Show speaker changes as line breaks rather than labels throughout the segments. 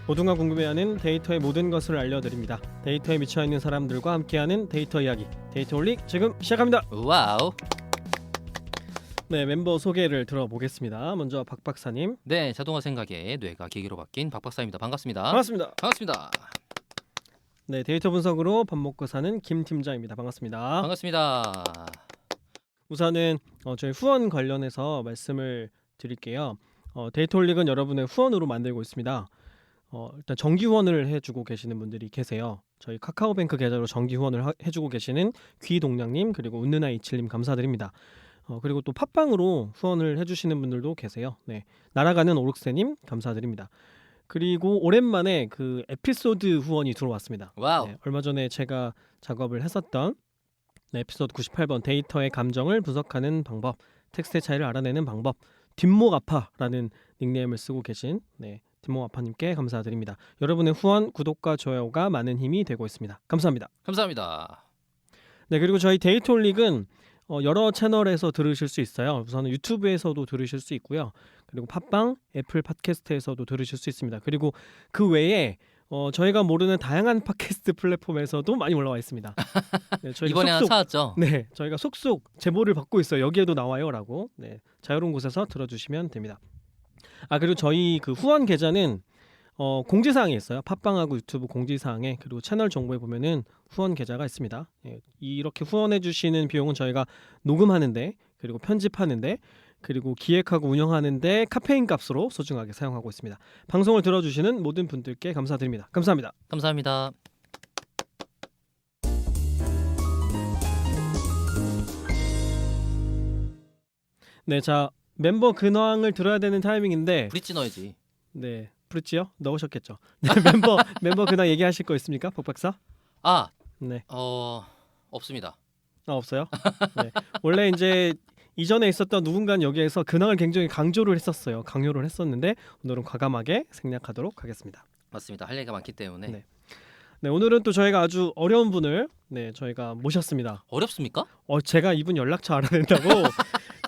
모두가 궁금해하는 데이터의 모든 것을 알려드립니다. 데이터에 미쳐있는 사람들과 함께하는 데이터 이야기, 데이터올릭 지금 시작합니다.
와우.
네, 멤버 소개를 들어보겠습니다. 먼저 박 박사님.
네, 자동화 생각에 뇌가 기기로 바뀐 박 박사입니다. 반갑습니다.
반갑습니다.
반갑습니다.
네, 데이터 분석으로 밥 먹고 사는 김 팀장입니다. 반갑습니다.
반갑습니다.
우선은 저희 후원 관련해서 말씀을 드릴게요. 데이터올릭은 여러분의 후원으로 만들고 있습니다. 일단 정기 후원을 해주고 계시는 분들이 계세요. 저희 카카오뱅크 계좌로 정기 후원을 해주고 계시는 귀동량님 그리고 웃는아이27님 감사드립니다. 그리고 또 팟빵으로 후원을 해주시는 분들도 계세요. 네, 날아가는 오륵새님 감사드립니다. 그리고 오랜만에 그 에피소드 후원이 들어왔습니다.
와우.
네, 얼마 전에 제가 작업을 했었던 에피소드 98번 데이터의 감정을 분석하는 방법, 텍스트의 차이를 알아내는 방법, 뒷목 아파라는 닉네임을 쓰고 계신 뒷목 아파님께 감사드립니다. 여러분의 후원, 구독과 좋아요가 많은 힘이 되고 있습니다. 감사합니다.
감사합니다.
네, 그리고 저희 데이터올릭은 여러 채널에서 들으실 수 있어요. 우선은 유튜브에서도 들으실 수 있고요. 그리고 팟빵, 애플 팟캐스트에서도 들으실 수 있습니다. 그리고 그 외에 저희가 모르는 다양한 팟캐스트 플랫폼에서도 많이 올라와 있습니다. 네,
이번에 하나 찾았죠?
네, 저희가 속속 제보를 받고 있어요. 여기에도 나와요라고. 네, 자유로운 곳에서 들어주시면 됩니다. 그리고 저희 그 후원 계좌는 공지사항이 있어요. 팟빵하고 유튜브 공지사항에, 그리고 채널 정보에 보면은 후원 계좌가 있습니다. 예, 이렇게 후원해 주시는 비용은 저희가 녹음하는데, 그리고 편집하는데, 그리고 기획하고 운영하는데 카페인 값으로 소중하게 사용하고 있습니다. 방송을 들어주시는 모든 분들께 감사드립니다. 감사합니다.
감사합니다.
네, 자, 멤버 근황을 들어야 되는 타이밍인데,
브릿지 넣어야지.
네, 브릿지요? 넣으셨겠죠. 네, 멤버 근황 얘기하실 거 있습니까, 박 박사?
네. 없습니다.
없어요? 네. 원래 이제 이전에 있었던 누군가는 여기에서 근황을 굉장히 강조를 했었는데 오늘은 과감하게 생략하도록 하겠습니다.
맞습니다. 할 얘기가 많기 때문에.
네, 오늘은 또 저희가 아주 어려운 분을 저희가 모셨습니다.
어렵습니까?
제가 이분 연락처 알아낸다고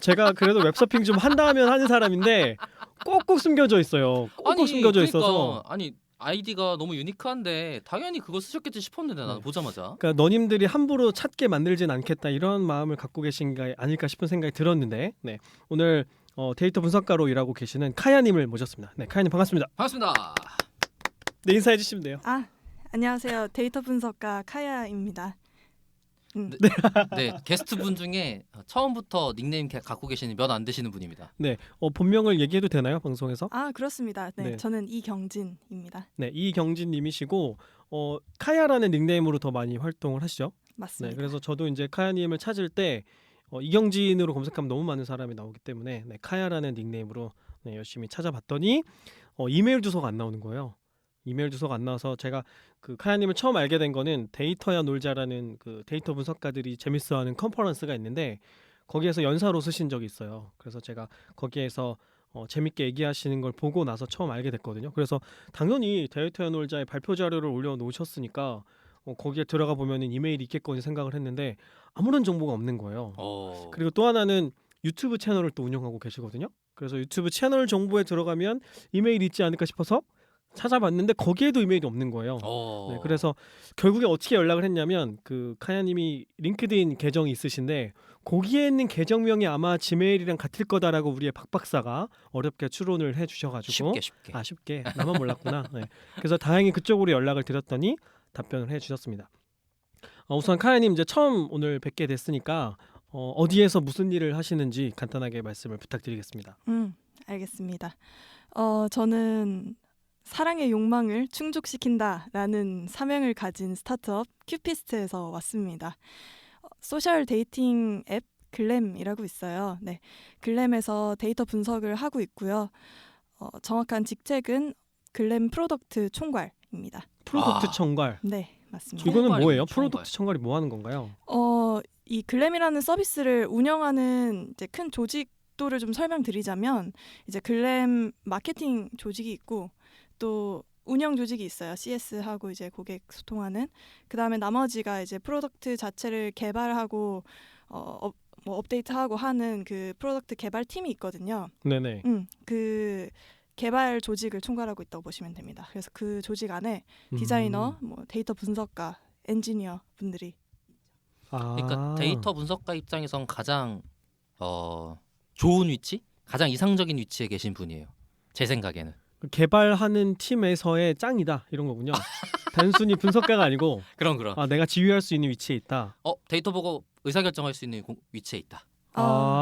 제가 그래도 웹서핑 좀 한다 하면 하는 사람인데 꼭꼭 숨겨져 있어요. 꼭꼭 숨겨져 있어서.
아니 아이디가 너무 유니크한데 당연히 그거 쓰셨겠지 싶었는데 나는
네.
보자마자.
그러니까 너님들이 함부로 찾게 만들진 않겠다 이런 마음을 갖고 계신 게 아닐까 싶은 생각이 들었는데, 네, 오늘 데이터 분석가로 일하고 계시는 카야님을 모셨습니다. 네, 카야님 반갑습니다.
반갑습니다.
네, 인사해 주시면 돼요.
안녕하세요. 데이터 분석가 카야입니다.
네, 게스트분 중에 처음부터 닉네임 갖고 계시는 몇 안 되시는 분입니다.
네, 본명을 얘기해도 되나요, 방송에서?
그렇습니다. 네,
네.
저는 이경진입니다.
네, 이경진님이시고 카야라는 닉네임으로 더 많이 활동을 하시죠.
맞습니다.
네, 그래서 저도 이제 카야님을 찾을 때 이경진으로 검색하면 너무 많은 사람이 나오기 때문에 카야라는 닉네임으로 열심히 찾아봤더니 이메일 주소가 안 나오는 거예요. 이메일 주소가 안 나와서 제가 그 카야님을 처음 알게 된 거는 데이터야 놀자라는 그 데이터 분석가들이 재밌어하는 컨퍼런스가 있는데 거기에서 연사로 쓰신 적이 있어요. 그래서 제가 거기에서 재밌게 얘기하시는 걸 보고 나서 처음 알게 됐거든요. 그래서 당연히 데이터야 놀자의 발표 자료를 올려놓으셨으니까 거기에 들어가 보면은 이메일이 있겠거니 생각을 했는데 아무런 정보가 없는 거예요. 그리고 또 하나는 유튜브 채널을 또 운영하고 계시거든요. 그래서 유튜브 채널 정보에 들어가면 이메일이 있지 않을까 싶어서 찾아봤는데 거기에도 이메일이 없는 거예요. 네, 그래서 결국에 어떻게 연락을 했냐면 그 카야님이 링크드인 계정이 있으신데 거기에 있는 계정명이 아마 지메일이랑 같을 거다라고 우리의 박 박사가 어렵게 추론을 해주셔가지고 쉽게 나만 몰랐구나. 네. 그래서 다행히 그쪽으로 연락을 드렸더니 답변을 해주셨습니다. 우선 카야님 이제 처음 오늘 뵙게 됐으니까 어디에서 무슨 일을 하시는지 간단하게 말씀을 부탁드리겠습니다.
알겠습니다. 저는 사랑의 욕망을 충족시킨다라는 사명을 가진 스타트업 큐피스트에서 왔습니다. 소셜 데이팅 앱 글램이라고 있어요. 네, 글램에서 데이터 분석을 하고 있고요. 정확한 직책은 글램 프로덕트 총괄입니다.
프로덕트 총괄.
네, 맞습니다.
이거는 뭐예요? 프로덕트 총괄이 뭐 하는 건가요?
이 글램이라는 서비스를 운영하는 이제 큰 조직도를 좀 설명드리자면 이제 글램 마케팅 조직이 있고 또 운영 조직이 있어요. CS하고 이제 고객 소통하는. 그다음에 나머지가 이제 프로덕트 자체를 개발하고 뭐 업데이트하고 하는 그 프로덕트 개발 팀이 있거든요.
네네.
그 개발 조직을 총괄하고 있다고 보시면 됩니다. 그래서 그 조직 안에 디자이너, 뭐 데이터 분석가, 엔지니어 분들이
그러니까 데이터 분석가 입장에선 가장 좋은 위치, 가장 이상적인 위치에 계신 분이에요. 제 생각에는.
개발하는 팀에서의 짱이다 이런 거군요. 단순히 분석가가 아니고
그럼.
내가 지휘할 수 있는 위치에 있다.
데이터 보고 의사결정할 수 있는 위치에 있다.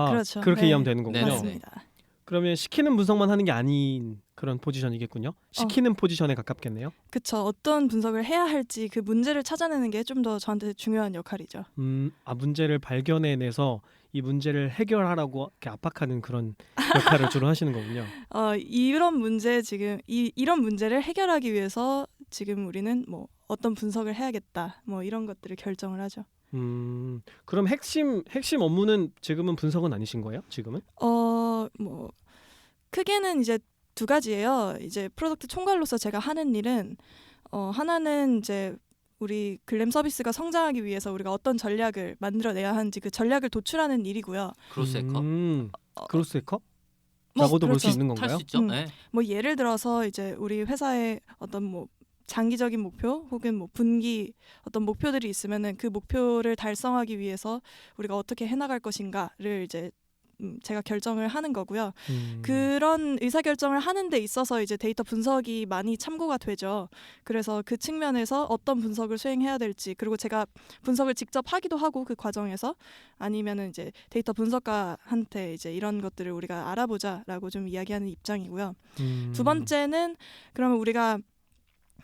그렇죠.
그렇게 이해하면 되는 거군요.
네네.
맞습니다.
그러면 시키는 분석만 하는 게 아닌 그런 포지션이겠군요. 시키는 포지션에 가깝겠네요.
그쵸. 어떤 분석을 해야 할지 그 문제를 찾아내는 게 좀 더 저한테 중요한 역할이죠.
문제를 발견해내서 이 문제를 해결하라고 이렇게 압박하는 그런 역할을 주로 하시는 거군요.
이런 문제 지금 이런 문제를 해결하기 위해서 지금 우리는 뭐 어떤 분석을 해야겠다. 뭐 이런 것들을 결정을 하죠.
그럼 핵심 업무는 지금은 분석은 아니신 거예요? 지금은?
뭐 크게는 이제 두 가지예요. 이제 프로덕트 총괄로서 제가 하는 일은 하나는 이제 우리 글램 서비스가 성장하기 위해서 우리가 어떤 전략을 만들어내야 하는지 그 전략을 도출하는 일이고요.
그로스해커?
그로스해커?
뭐,
라고도 볼 수
그렇죠.
있는
탈
건가요?
수 있죠. 네.
뭐 예를 들어서 이제 우리 회사의 어떤 뭐 장기적인 목표 혹은 뭐 분기 어떤 목표들이 있으면은 그 목표를 달성하기 위해서 우리가 어떻게 해나갈 것인가를 이제 제가 결정을 하는 거고요. 그런 의사결정을 하는 데 있어서 이제 데이터 분석이 많이 참고가 되죠. 그래서 그 측면에서 어떤 분석을 수행해야 될지 그리고 제가 분석을 직접 하기도 하고 그 과정에서 아니면은 이제 데이터 분석가한테 이제 이런 것들을 우리가 알아보자라고 좀 이야기하는 입장이고요. 두 번째는 그러면 우리가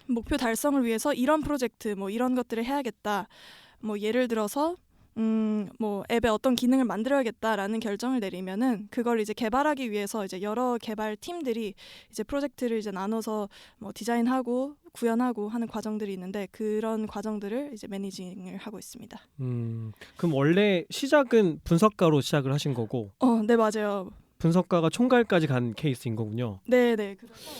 목표 달성을 위해서 이런 프로젝트 뭐 이런 것들을 해야겠다. 뭐 예를 들어서 뭐 앱에 어떤 기능을 만들어야겠다라는 결정을 내리면은 그걸 이제 개발하기 위해서 이제 여러 개발 팀들이 이제 프로젝트를 이제 나눠서 뭐 디자인하고 구현하고 하는 과정들이 있는데 그런 과정들을 이제 매니징을 하고 있습니다.
그럼 원래 시작은 분석가로 시작을 하신 거고
네 맞아요.
분석가가 총괄까지 간 케이스인 거군요.
네네.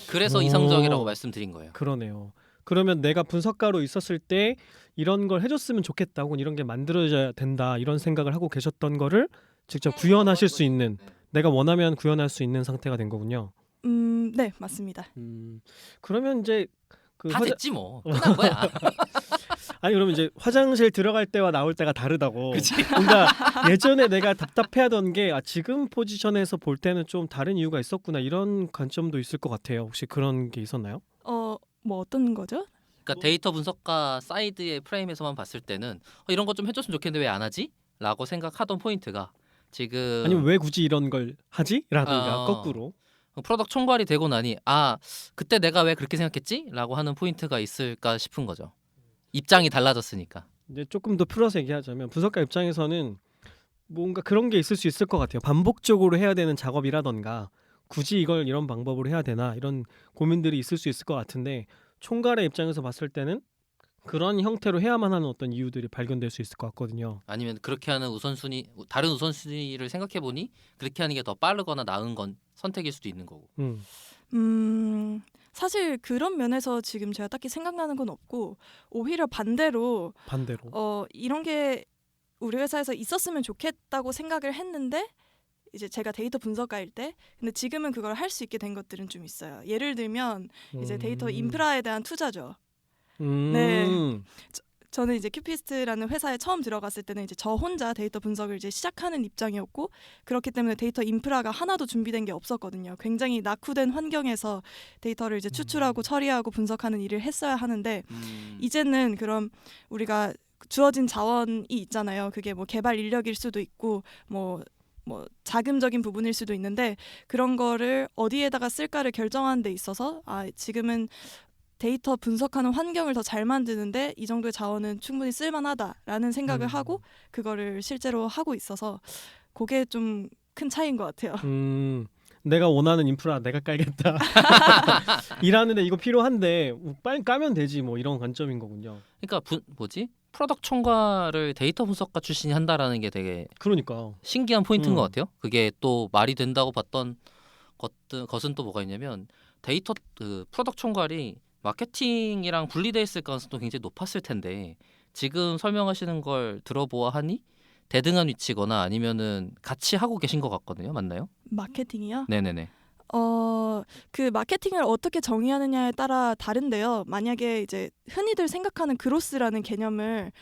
그래서
오.
이상적이라고 말씀드린 거예요.
그러네요. 그러면 내가 분석가로 있었을 때 이런 걸 해줬으면 좋겠다 혹은 이런 게 만들어져야 된다 이런 생각을 하고 계셨던 거를 직접 구현하실 수 있는 내가 원하면 구현할 수 있는 상태가 된 거군요.
네 맞습니다.
그러면 이제
다 됐지 뭐. 끝난 거야.
아니 그러면 이제 화장실 들어갈 때와 나올 때가 다르다고.
그치?
뭔가 예전에 내가 답답해하던 게 지금 포지션에서 볼 때는 좀 다른 이유가 있었구나 이런 관점도 있을 것 같아요. 혹시 그런 게 있었나요?
뭐 어떤 거죠?
그러니까 데이터 분석가 사이드의 프레임에서만 봤을 때는 이런 거 좀 해줬으면 좋겠는데 왜 안 하지? 라고 생각하던 포인트가 지금
아니면 왜 굳이 이런 걸 하지? 라든가
어.
거꾸로.
프로덕트 총괄이 되고 나니 그때 내가 왜 그렇게 생각했지? 라고 하는 포인트가 있을까 싶은 거죠. 입장이 달라졌으니까.
이제 조금 더 풀어서 얘기하자면 분석가 입장에서는 뭔가 그런 게 있을 수 있을 것 같아요. 반복적으로 해야 되는 작업이라던가 굳이 이걸 이런 방법으로 해야 되나 이런 고민들이 있을 수 있을 것 같은데 총괄의 입장에서 봤을 때는 그런 형태로 해야만 하는 어떤 이유들이 발견될 수 있을 것 같거든요.
아니면 그렇게 하는 다른 우선순위를 생각해 보니 그렇게 하는 게 더 빠르거나 나은 건 선택일 수도 있는 거고.
사실 그런 면에서 지금 제가 딱히 생각나는 건 없고 오히려 반대로 이런 게 우리 회사에서 있었으면 좋겠다고 생각을 했는데 이제 제가 데이터 분석가일 때 근데 지금은 그걸 할 수 있게 된 것들은 좀 있어요. 예를 들면 이제 데이터 인프라에 대한 투자죠. 네. 저는 이제 큐피스트라는 회사에 처음 들어갔을 때는 이제 저 혼자 데이터 분석을 이제 시작하는 입장이었고 그렇기 때문에 데이터 인프라가 하나도 준비된 게 없었거든요. 굉장히 낙후된 환경에서 데이터를 이제 추출하고 처리하고 분석하는 일을 했어야 하는데 이제는 그럼 우리가 주어진 자원이 있잖아요. 그게 뭐 개발 인력일 수도 있고 뭐 자금적인 부분일 수도 있는데 그런 거를 어디에다가 쓸까를 결정하는 데 있어서 지금은 데이터 분석하는 환경을 더 잘 만드는데 이 정도의 자원은 충분히 쓸만하다라는 생각을 하고 그거를 실제로 하고 있어서 그게 좀 큰 차이인 것 같아요.
내가 원하는 인프라 내가 깔겠다. 일하는데 이거 필요한데 빨리 까면 되지 뭐 이런 관점인 거군요.
그러니까 프로덕트 총괄을 데이터 분석가 출신이 한다라는 게 되게
그러니까
신기한 포인트인 것 같아요. 그게 또 말이 된다고 봤던 것은 또 뭐가 있냐면 프로덕트 총괄이 마케팅이랑 분리돼 있을 가능성도 굉장히 높았을 텐데 지금 설명하시는 걸 들어보아하니 대등한 위치거나 아니면은 같이 하고 계신 것 같거든요. 맞나요?
마케팅이요?
네네네.
그 마케팅을 어떻게 정의하느냐에 따라 다른데요. 만약에 이제 흔히들 생각하는 그로스라는 개념을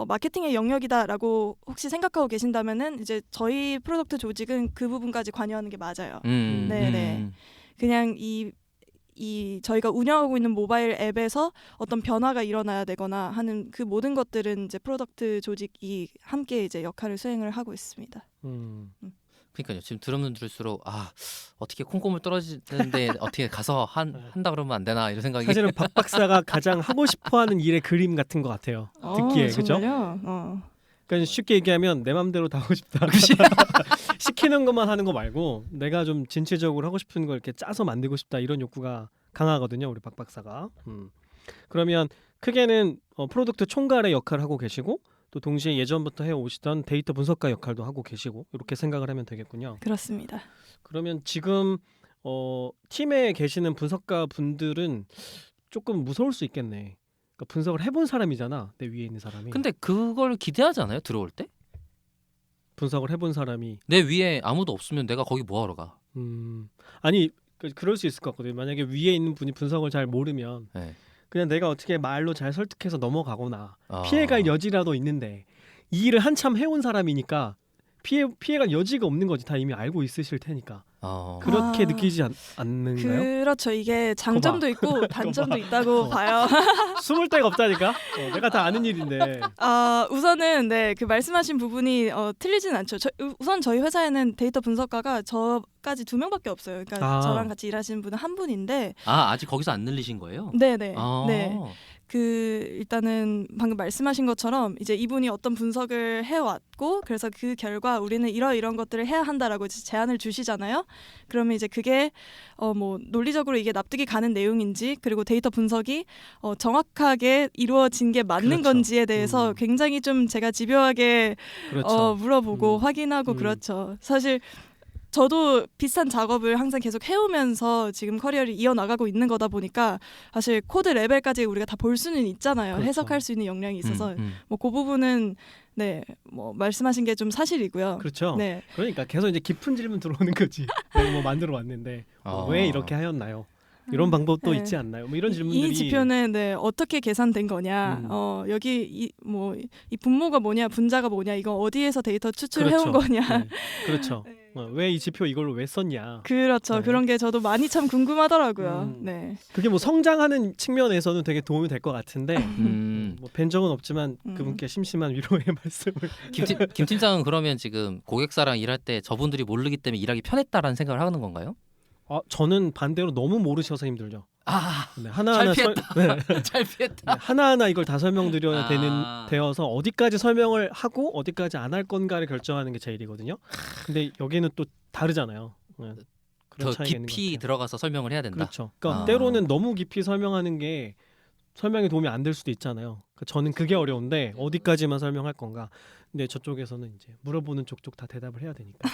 마케팅의 영역이다라고 혹시 생각하고 계신다면은 이제 저희 프로덕트 조직은 그 부분까지 관여하는 게 맞아요. 네네. 그냥 이 저희가 운영하고 있는 모바일 앱에서 어떤 변화가 일어나야 되거나 하는 그 모든 것들은 이제 프로덕트 조직이 함께 이제 역할을 수행을 하고 있습니다.
그러니까요. 지금 들으면 들을수록 어떻게 콩고물 떨어지는데 어떻게 가서 한다 그러면 안 되나 이런 생각이.
사실은 박 박사가 가장 하고 싶어하는 일의 그림 같은 것 같아요. 듣기에 그죠?
정말요?
그러니까 쉽게 얘기하면 내 맘대로 다 하고 싶다. 시키는 것만 하는 거 말고 내가 좀 진취적으로 하고 싶은 걸 이렇게 짜서 만들고 싶다 이런 욕구가 강하거든요. 우리 박 박사가. 그러면 크게는 프로덕트 총괄의 역할을 하고 계시고 또 동시에 예전부터 해오시던 데이터 분석가 역할도 하고 계시고 이렇게 생각을 하면 되겠군요.
그렇습니다.
그러면 지금 팀에 계시는 분석가 분들은 조금 무서울 수 있겠네. 그러니까 분석을 해본 사람이잖아. 내 위에 있는 사람이.
근데 그걸 기대하지 않아요? 들어올 때?
분석을 해본 사람이
내 위에 아무도 없으면 내가 거기 뭐하러 가?
아니 그럴 수 있을 것 같거든요. 만약에 위에 있는 분이 분석을 잘 모르면
네.
그냥 내가 어떻게 말로 잘 설득해서 넘어가거나
아.
피해갈 여지라도 있는데 이 일을 한참 해온 사람이니까 피해갈 여지가 없는 거지. 다 이미 알고 있으실 테니까. 그렇게 느끼지 않는가요?
그렇죠. 이게 장점도 있고 단점도 있다고 봐요.
숨을 데가 없다니까. 내가 다 아는 일인데.
우선은 네, 그 말씀하신 부분이 틀리진 않죠. 우선 저희 회사에는 데이터 분석가가 저까지 2명밖에 없어요. 그러니까 저랑 같이 일하시는 분은 한 분인데.
아직 거기서 안 늘리신 거예요?
네네. 네. 일단은 방금 말씀하신 것처럼 이제 이분이 어떤 분석을 해왔고 그래서 그 결과 우리는 이런 것들을 해야 한다라고 이제 제안을 주시잖아요. 그러면 이제 그게 뭐 논리적으로 이게 납득이 가는 내용인지 그리고 데이터 분석이 정확하게 이루어진 게 맞는
그렇죠.
건지에 대해서 굉장히 좀 제가 집요하게
그렇죠.
물어보고 확인하고 그렇죠. 사실 저도 비슷한 작업을 항상 계속 해오면서 지금 커리어를 이어나가고 있는 거다 보니까 사실 코드 레벨까지 우리가 다 볼 수는 있잖아요.
그렇죠.
해석할 수 있는 역량이 있어서 뭐 그 부분은 네, 뭐 말씀하신 게 좀 사실이고요.
그렇죠.
네.
그러니까 계속 이제 깊은 질문 들어오는 거지. 내가 뭐 만들어 왔는데 왜 이렇게 하였나요? 이런 방법도
네.
있지 않나요? 뭐 이런 질문들이.
이 지표는 네, 어떻게 계산된 거냐? 여기 이 분모가 뭐냐, 분자가 뭐냐? 이거 어디에서 데이터 추출해온
그렇죠.
거냐?
네. 그렇죠. 왜 이 지표 이걸로 왜 썼냐?
그렇죠.
네.
그런 게 저도 많이 참 궁금하더라고요. 네.
그게 뭐 성장하는 측면에서는 되게 도움이 될 것 같은데 뭐 뵌 적은 없지만 그분께 심심한 위로의 말씀을.
김 팀장은 그러면 지금 고객사랑 일할 때 저분들이 모르기 때문에 일하기 편했다라는 생각을 하는 건가요?
저는 반대로 너무 모르셔서 힘들죠. 네, 하나하나
잘 피했다. 잘 피했다.
네, 하나하나 이걸 다 설명드려야 되어서 어디까지 설명을 하고 어디까지 안 할 건가를 결정하는 게 제 일이거든요. 근데 여기는 또 다르잖아요. 네, 그런
더
차이가 있는 것
깊이
같아요.
들어가서 설명을 해야 된다.
그렇죠. 그러니까 때로는 너무 깊이 설명하는 게 설명에 도움이 안 될 수도 있잖아요. 그러니까 저는 그게 어려운데 어디까지만 설명할 건가. 근데 저쪽에서는 이제 물어보는 쪽 다 대답을 해야 되니까.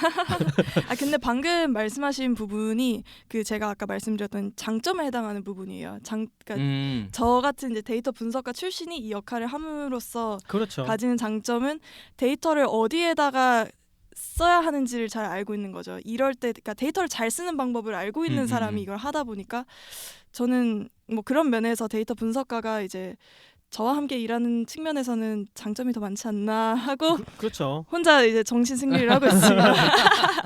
근데 방금 말씀하신 부분이 그 제가 아까 말씀드렸던 장점에 해당하는 부분이에요. 그러니까 저 같은 이제 데이터 분석가 출신이 이 역할을 함으로써
그렇죠.
가지는 장점은 데이터를 어디에다가 써야 하는지를 잘 알고 있는 거죠. 이럴 때 그러니까 데이터를 잘 쓰는 방법을 알고 있는 사람이 이걸 하다 보니까 저는 뭐 그런 면에서 데이터 분석가가 이제 저와 함께 일하는 측면에서는 장점이 더 많지 않나 하고
그렇죠.
혼자 이제 정신 승리를 하고 있습니다.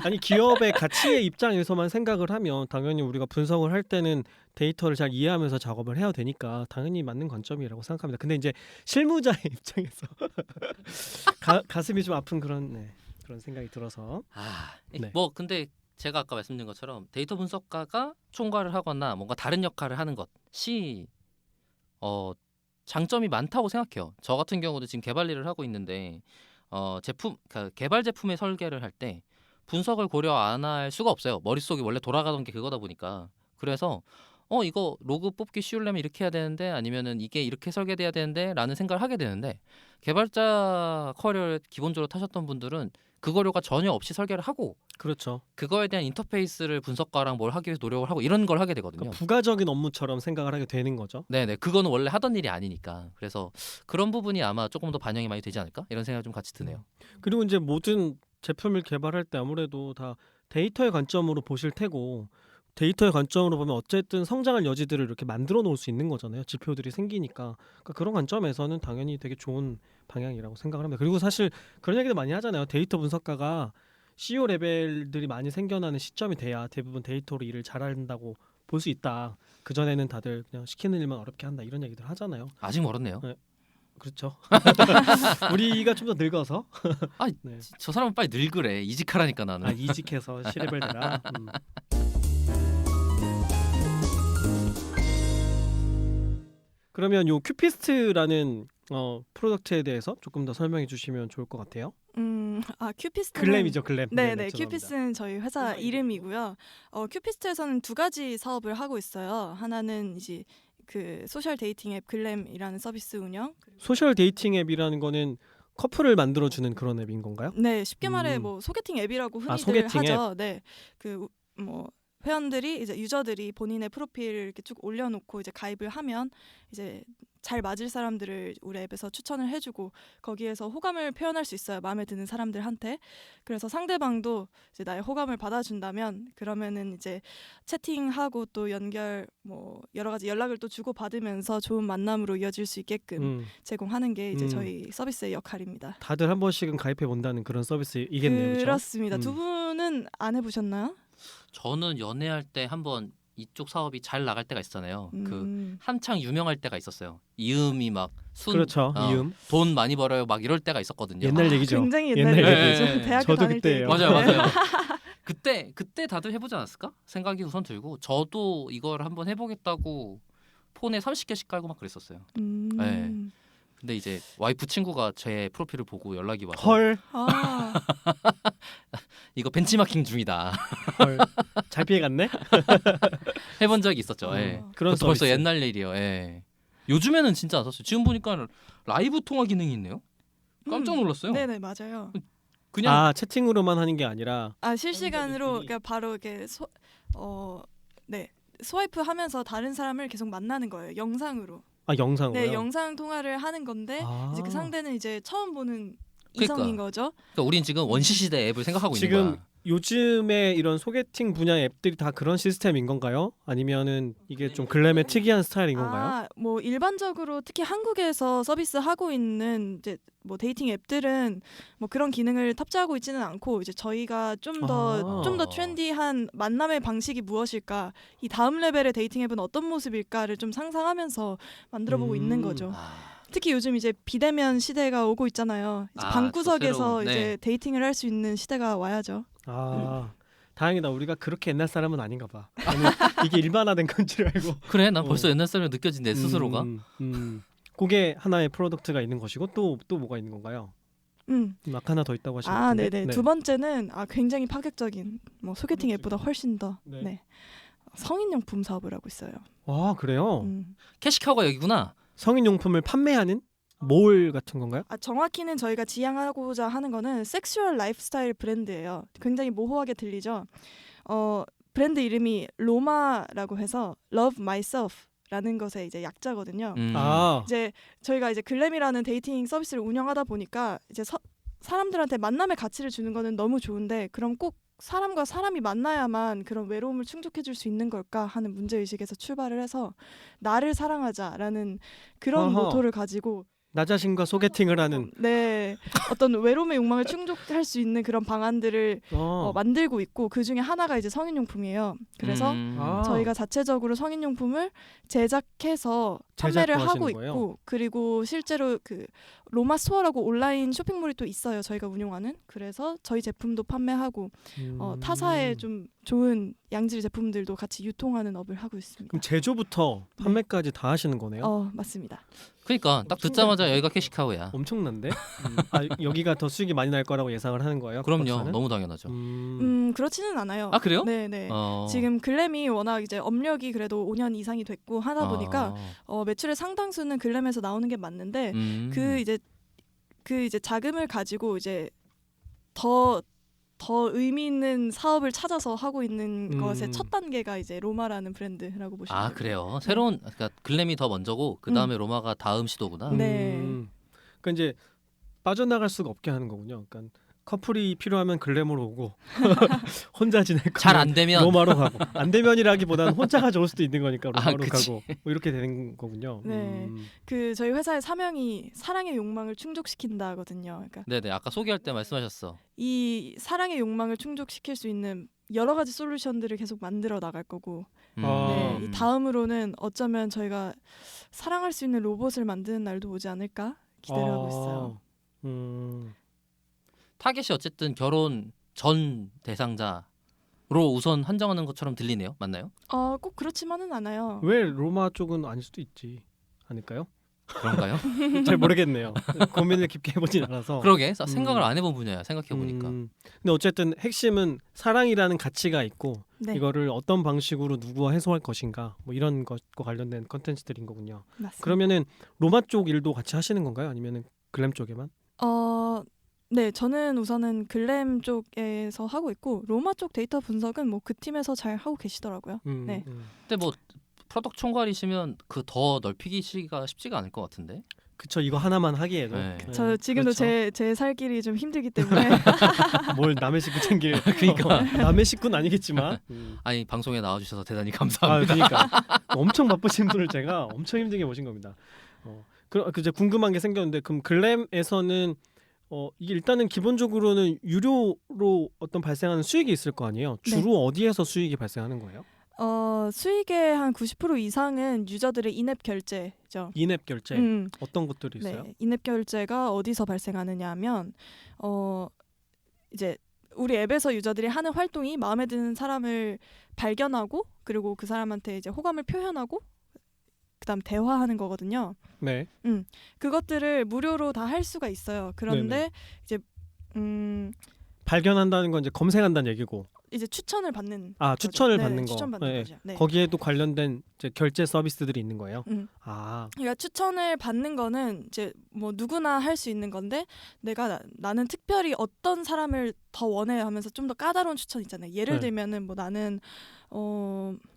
아니 기업의 가치의 입장에서만 생각을 하면 당연히 우리가 분석을 할 때는 데이터를 잘 이해하면서 작업을 해야 되니까 당연히 맞는 관점이라고 생각합니다. 근데 이제 실무자의 입장에서 가슴이 좀 아픈 그런 생각이 들어서.
네. 뭐 근데 제가 아까 말씀드린 것처럼 데이터 분석가가 총괄을 하거나 뭔가 다른 역할을 하는 것이 장점이 많다고 생각해요. 저 같은 경우도 지금 개발 일을 하고 있는데 그러니까 개발 제품의 설계를 할 때 분석을 고려 안 할 수가 없어요. 머릿속이 원래 돌아가던 게 그거다 보니까. 그래서 이거 로그 뽑기 쉬우려면 이렇게 해야 되는데 아니면은 이게 이렇게 설계돼야 되는데 라는 생각을 하게 되는데 개발자 커리어를 기본적으로 타셨던 분들은 그거료가 전혀 없이 설계를 하고
그렇죠.
그거에 대한 인터페이스를 분석가랑 뭘 하기 위해서 노력을 하고 이런 걸 하게 되거든요.
그러니까 부가적인 업무처럼 생각을 하게 되는 거죠.
네네, 그거는 원래 하던 일이 아니니까. 그래서 그런 부분이 아마 조금 더 반영이 많이 되지 않을까 이런 생각이 좀 같이 드네요.
그리고 이제 모든 제품을 개발할 때 아무래도 다 데이터의 관점으로 보실 테고 데이터의 관점으로 보면 어쨌든 성장할 여지들을 이렇게 만들어 놓을 수 있는 거잖아요. 지표들이 생기니까. 그러니까 그런 관점에서는 당연히 되게 좋은 방향이라고 생각을 합니다. 그리고 사실 그런 얘기도 많이 하잖아요. 데이터 분석가가 CEO 레벨들이 많이 생겨나는 시점이 돼야 대부분 데이터로 일을 잘한다고 볼 수 있다. 그전에는 다들 그냥 시키는 일만 어렵게 한다 이런 얘기들 하잖아요.
아직 멀었네요.
네. 그렇죠. 우리가 좀 더 늙어서
아,
네.
저 사람은 빨리 늙으래. 이직하라니까 나는.
이직해서 C레벨 되라. 그러면 요 큐피스트라는 프로덕트에 대해서 조금 더 설명해 주시면 좋을 것 같아요.
큐피스트는
글램이죠, 글램.
네네,
죄송합니다.
큐피스트는 저희 회사
회사
이름이고요. 큐피스트에서는 두 가지 사업을 하고 있어요. 하나는 이제 그 소셜 데이팅 앱 글램이라는 서비스 운영.
소셜 데이팅 앱이라는 거는 커플을 만들어 주는 그런 앱인 건가요?
네, 쉽게 말해
음.
뭐 소개팅 앱이라고 흔히들
소개팅
하죠. 네, 그 뭐 회원들이 이제 유저들이 본인의 프로필을 이렇게 쭉 올려놓고 이제 가입을 하면 이제 잘 맞을 사람들을 우리 앱에서 추천을 해주고 거기에서 호감을 표현할 수 있어요. 마음에 드는 사람들한테. 그래서 상대방도 이제 나의 호감을 받아준다면 그러면은 이제 채팅하고 또 연결 뭐 여러 가지 연락을 또 주고 받으면서 좋은 만남으로 이어질 수 있게끔 제공하는 게 이제 저희 서비스의 역할입니다.
다들 한 번씩은 가입해 본다는 그런 서비스이겠네요. 그렇죠?
그렇습니다. 두 분은 안 해보셨나요?
저는 연애할 때 한번 이쪽 사업이 잘 나갈 때가 있잖아요. 그
음.
한창 유명할 때가 있었어요. 이음이 막
그렇죠. 이음.
돈 많이 벌어요. 막 이럴 때가 있었거든요.
옛날 얘기죠.
굉장히 옛날
옛날
얘기죠.
얘기죠.
대학교
저도
다닐
그때예요.
때.
맞아요,
네.
맞아요. 그때 다들 해보지 않았을까? 생각이 우선 들고 저도 이걸 한번 해보겠다고 폰에 30개씩 깔고 막 그랬었어요. 네. 근데 이제 와이프 친구가 제 프로필을 보고 연락이 와서
헐.
아,
이거 벤치마킹 중이다.
헐. 잘 피해갔네.
해본 적이 있었죠. 예.
그런
그것도 벌써
서비스.
옛날 일이요. 예. 요즘에는 진짜 안 썼어요. 지금 보니까 라이브 통화 기능이 있네요. 깜짝 놀랐어요.
네네, 맞아요.
그냥
채팅으로만 하는 게 아니라
실시간으로
느낌이.
그러니까 바로 이렇게 스와이프 하면서 다른 사람을 계속 만나는 거예요. 영상으로.
영상으로요.
네, 영상 통화를 하는 건데 이제 그 상대는 이제 처음 보는
그러니까.
이성인 거죠.
그러니까 우린 지금 원시 시대 앱을 생각하고 있는
지금
거야.
요즘에 이런 소개팅 분야 앱들이 다 그런 시스템인 건가요? 아니면은 이게 좀 글램의 특이한 스타일인 건가요?
뭐 일반적으로 특히 한국에서 서비스 하고 있는 이제 뭐 데이팅 앱들은 뭐 그런 기능을 탑재하고 있지는 않고 이제 저희가 좀 더 트렌디한 만남의 방식이 무엇일까, 이 다음 레벨의 데이팅 앱은 어떤 모습일까를 좀 상상하면서 만들어보고 있는 거죠. 특히 요즘 이제 비대면 시대가 오고 있잖아요. 이제 방구석에서
저 새로운,
이제 데이팅을 할 수 있는 시대가 와야죠.
다행이다. 우리가 그렇게 옛날 사람은 아닌가 봐. 저는 이게 일반화된 건 줄 알고.
그래, 난 벌써 옛날 사람이 느껴진 내 스스로가.
그게 하나의 프로덕트가 있는 것이고 또 뭐가 있는 건가요? 막 하나 더 있다고 하신 것 같은데.
네네. 두 번째는 굉장히 파격적인 뭐 소개팅 앱보다 훨씬 더 성인용품 사업을 하고 있어요.
그래요?
캐시카우가 여기구나.
성인용품을 판매하는 몰 같은 건가요?
정확히는 저희가 지향하고자 하는 거는 섹슈얼 라이프스타일 브랜드예요. 굉장히 모호하게 들리죠. 브랜드 이름이 로마라고 해서 Love Myself라는 것의 이제 약자거든요. 이제 저희가 이제 글램이라는 데이팅 서비스를 운영하다 보니까 이제 사람들한테 만남의 가치를 주는 거는 너무 좋은데 그럼 꼭 사람과 사람이 만나야만 그런 외로움을 충족해줄 수 있는 걸까 하는 문제의식에서 출발을 해서 나를 사랑하자라는 그런 모토를 가지고
나 자신과 소개팅을 하는
어떤 외로움의 욕망을 충족할 수 있는 그런 방안들을 만들고 있고 그 중에 하나가 이제 성인용품이에요. 그래서 저희가 자체적으로 성인용품을 제작해서 판매를 하고 있고
거예요?
그리고 실제로 그 로마 스토어라고 온라인 쇼핑몰이 또 있어요. 저희가 운영하는. 그래서 저희 제품도 판매하고 타사의 좀 좋은 양질 제품들도 같이 유통하는 업을 하고 있습니다.
그럼 제조부터 판매까지 다 하시는 거네요?
맞습니다.
그러니까 딱 듣자마자 여기가 캐시카우야.
엄청난데? 여기가 더 수익이 많이 날 거라고 예상을 하는 거예요?
그럼요.
그것과는?
너무 당연하죠.
그렇지는 않아요.
그래요?
네네. 지금 글램이 워낙 이제 업력이 그래도 5년 이상이 됐고 하다 보니까 매출의 상당수는 글램에서 나오는 게 맞는데 그 이제 자금을 가지고 이제 더 의미 있는 사업을 찾아서 하고 있는 것의 첫 단계가 이제 로마라는 브랜드라고 보시면 돼요.
그래요. 새로운 그러니까 글램이 더 먼저고 그 다음에 로마가 다음 시도구나.
네.
그러니까 이제 빠져나갈 수가 없게 하는 거군요. 그러니까 커플이 필요하면 글램으로 오고 혼자 지낼 거면
잘 안 되면
로마로 가고 안 되면이라기보다는 혼자가 좋을 수도 있는 거니까 로마로
그치.
가고 뭐 이렇게 되는 거군요.
네. 그 저희 회사의 사명이 사랑의 욕망을 충족시킨다거든요. 그러니까
네네 아까 소개할 때 말씀하셨어.
이 사랑의 욕망을 충족시킬 수 있는 여러 가지 솔루션들을 계속 만들어 나갈 거고
아.
네, 이 다음으로는 어쩌면 저희가 사랑할 수 있는 로봇을 만드는 날도 오지 않을까 기대를 하고 있어요.
타겟이 어쨌든 결혼 전 대상자로 우선 한정하는 것처럼 들리네요. 맞나요?
꼭 그렇지만은 않아요.
왜 로마 쪽은 아닐 수도 있지 않을까요?
그런가요?
잘 모르겠네요. 고민을 깊게 해보진 않아서.
그러게 생각을 안 해본 분야야. 생각해 보니까.
근데 어쨌든 핵심은 사랑이라는 가치가 있고
네,
이거를 어떤 방식으로 누구와 해소할 것인가 뭐 이런 것과 관련된 컨텐츠들인 거군요.
맞습니다.
그러면은 로마 쪽 일도 같이 하시는 건가요? 아니면은 글램 쪽에만?
네, 저는 우선은 글램 쪽에서 하고 있고 로마 쪽 데이터 분석은 뭐 그 팀에서 잘 하고 계시더라고요. 네.
근데 뭐 프로덕트 총괄이시면 그 더 넓히기가 쉽지가 않을 것 같은데.
그쵸, 이거 하나만 하기에도.
네.
저 지금도
그렇죠.
제 살 길이 좀 힘들기 때문에
뭘 남의 식구 챙길.
그러니까.
남의 식구는 아니겠지만.
아니 방송에 나와주셔서 대단히
아,
감사합니다.
그러니까 엄청 바쁘신 분을 제가 엄청 힘들게 모신 겁니다. 그 이제 궁금한 게 생겼는데 그럼 글램에서는 이게 일단은 기본적으로는 유료로 어떤 발생하는 수익이 있을 거 아니에요. 주로 어디에서 수익이 발생하는 거예요?
수익의 한 90% 이상은 유저들의 인앱 결제죠.
인앱 결제 어떤 것들이 있어요?
네, 인앱 결제가 어디서 발생하느냐 하면 이제 우리 앱에서 유저들이 하는 활동이 마음에 드는 사람을 발견하고 그리고 그 사람한테 이제 호감을 표현하고 그다음 대화하는 거거든요.
네.
그것들을 무료로 다 할 수가 있어요. 그런데
네네.
이제
발견한다는 건 이제 검색한다는 얘기고.
이제 추천을 받는
추천을
거죠.
받는
네,
거.
추천받는
네.
거죠. 네.
거기에도 관련된 이제 결제 서비스들이 있는 거예요. 아,
그러니까 추천을 받는 거는 이제 뭐 누구나 할 수 있는 건데 내가 나는 특별히 어떤 사람을 더 원해 하면서 좀 더 까다로운 추천 있잖아요. 예를
네.
들면은 뭐 나는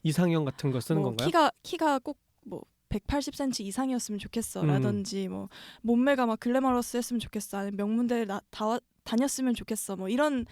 이상형 같은 거 쓰는
뭐
건가요?
키가 꼭 뭐 180cm 이상이었으면 좋겠어라든지 뭐 몸매가 막 글래머러스했으면 좋겠어. 아니면 명문대를 다녔으면 좋겠어. 뭐 이런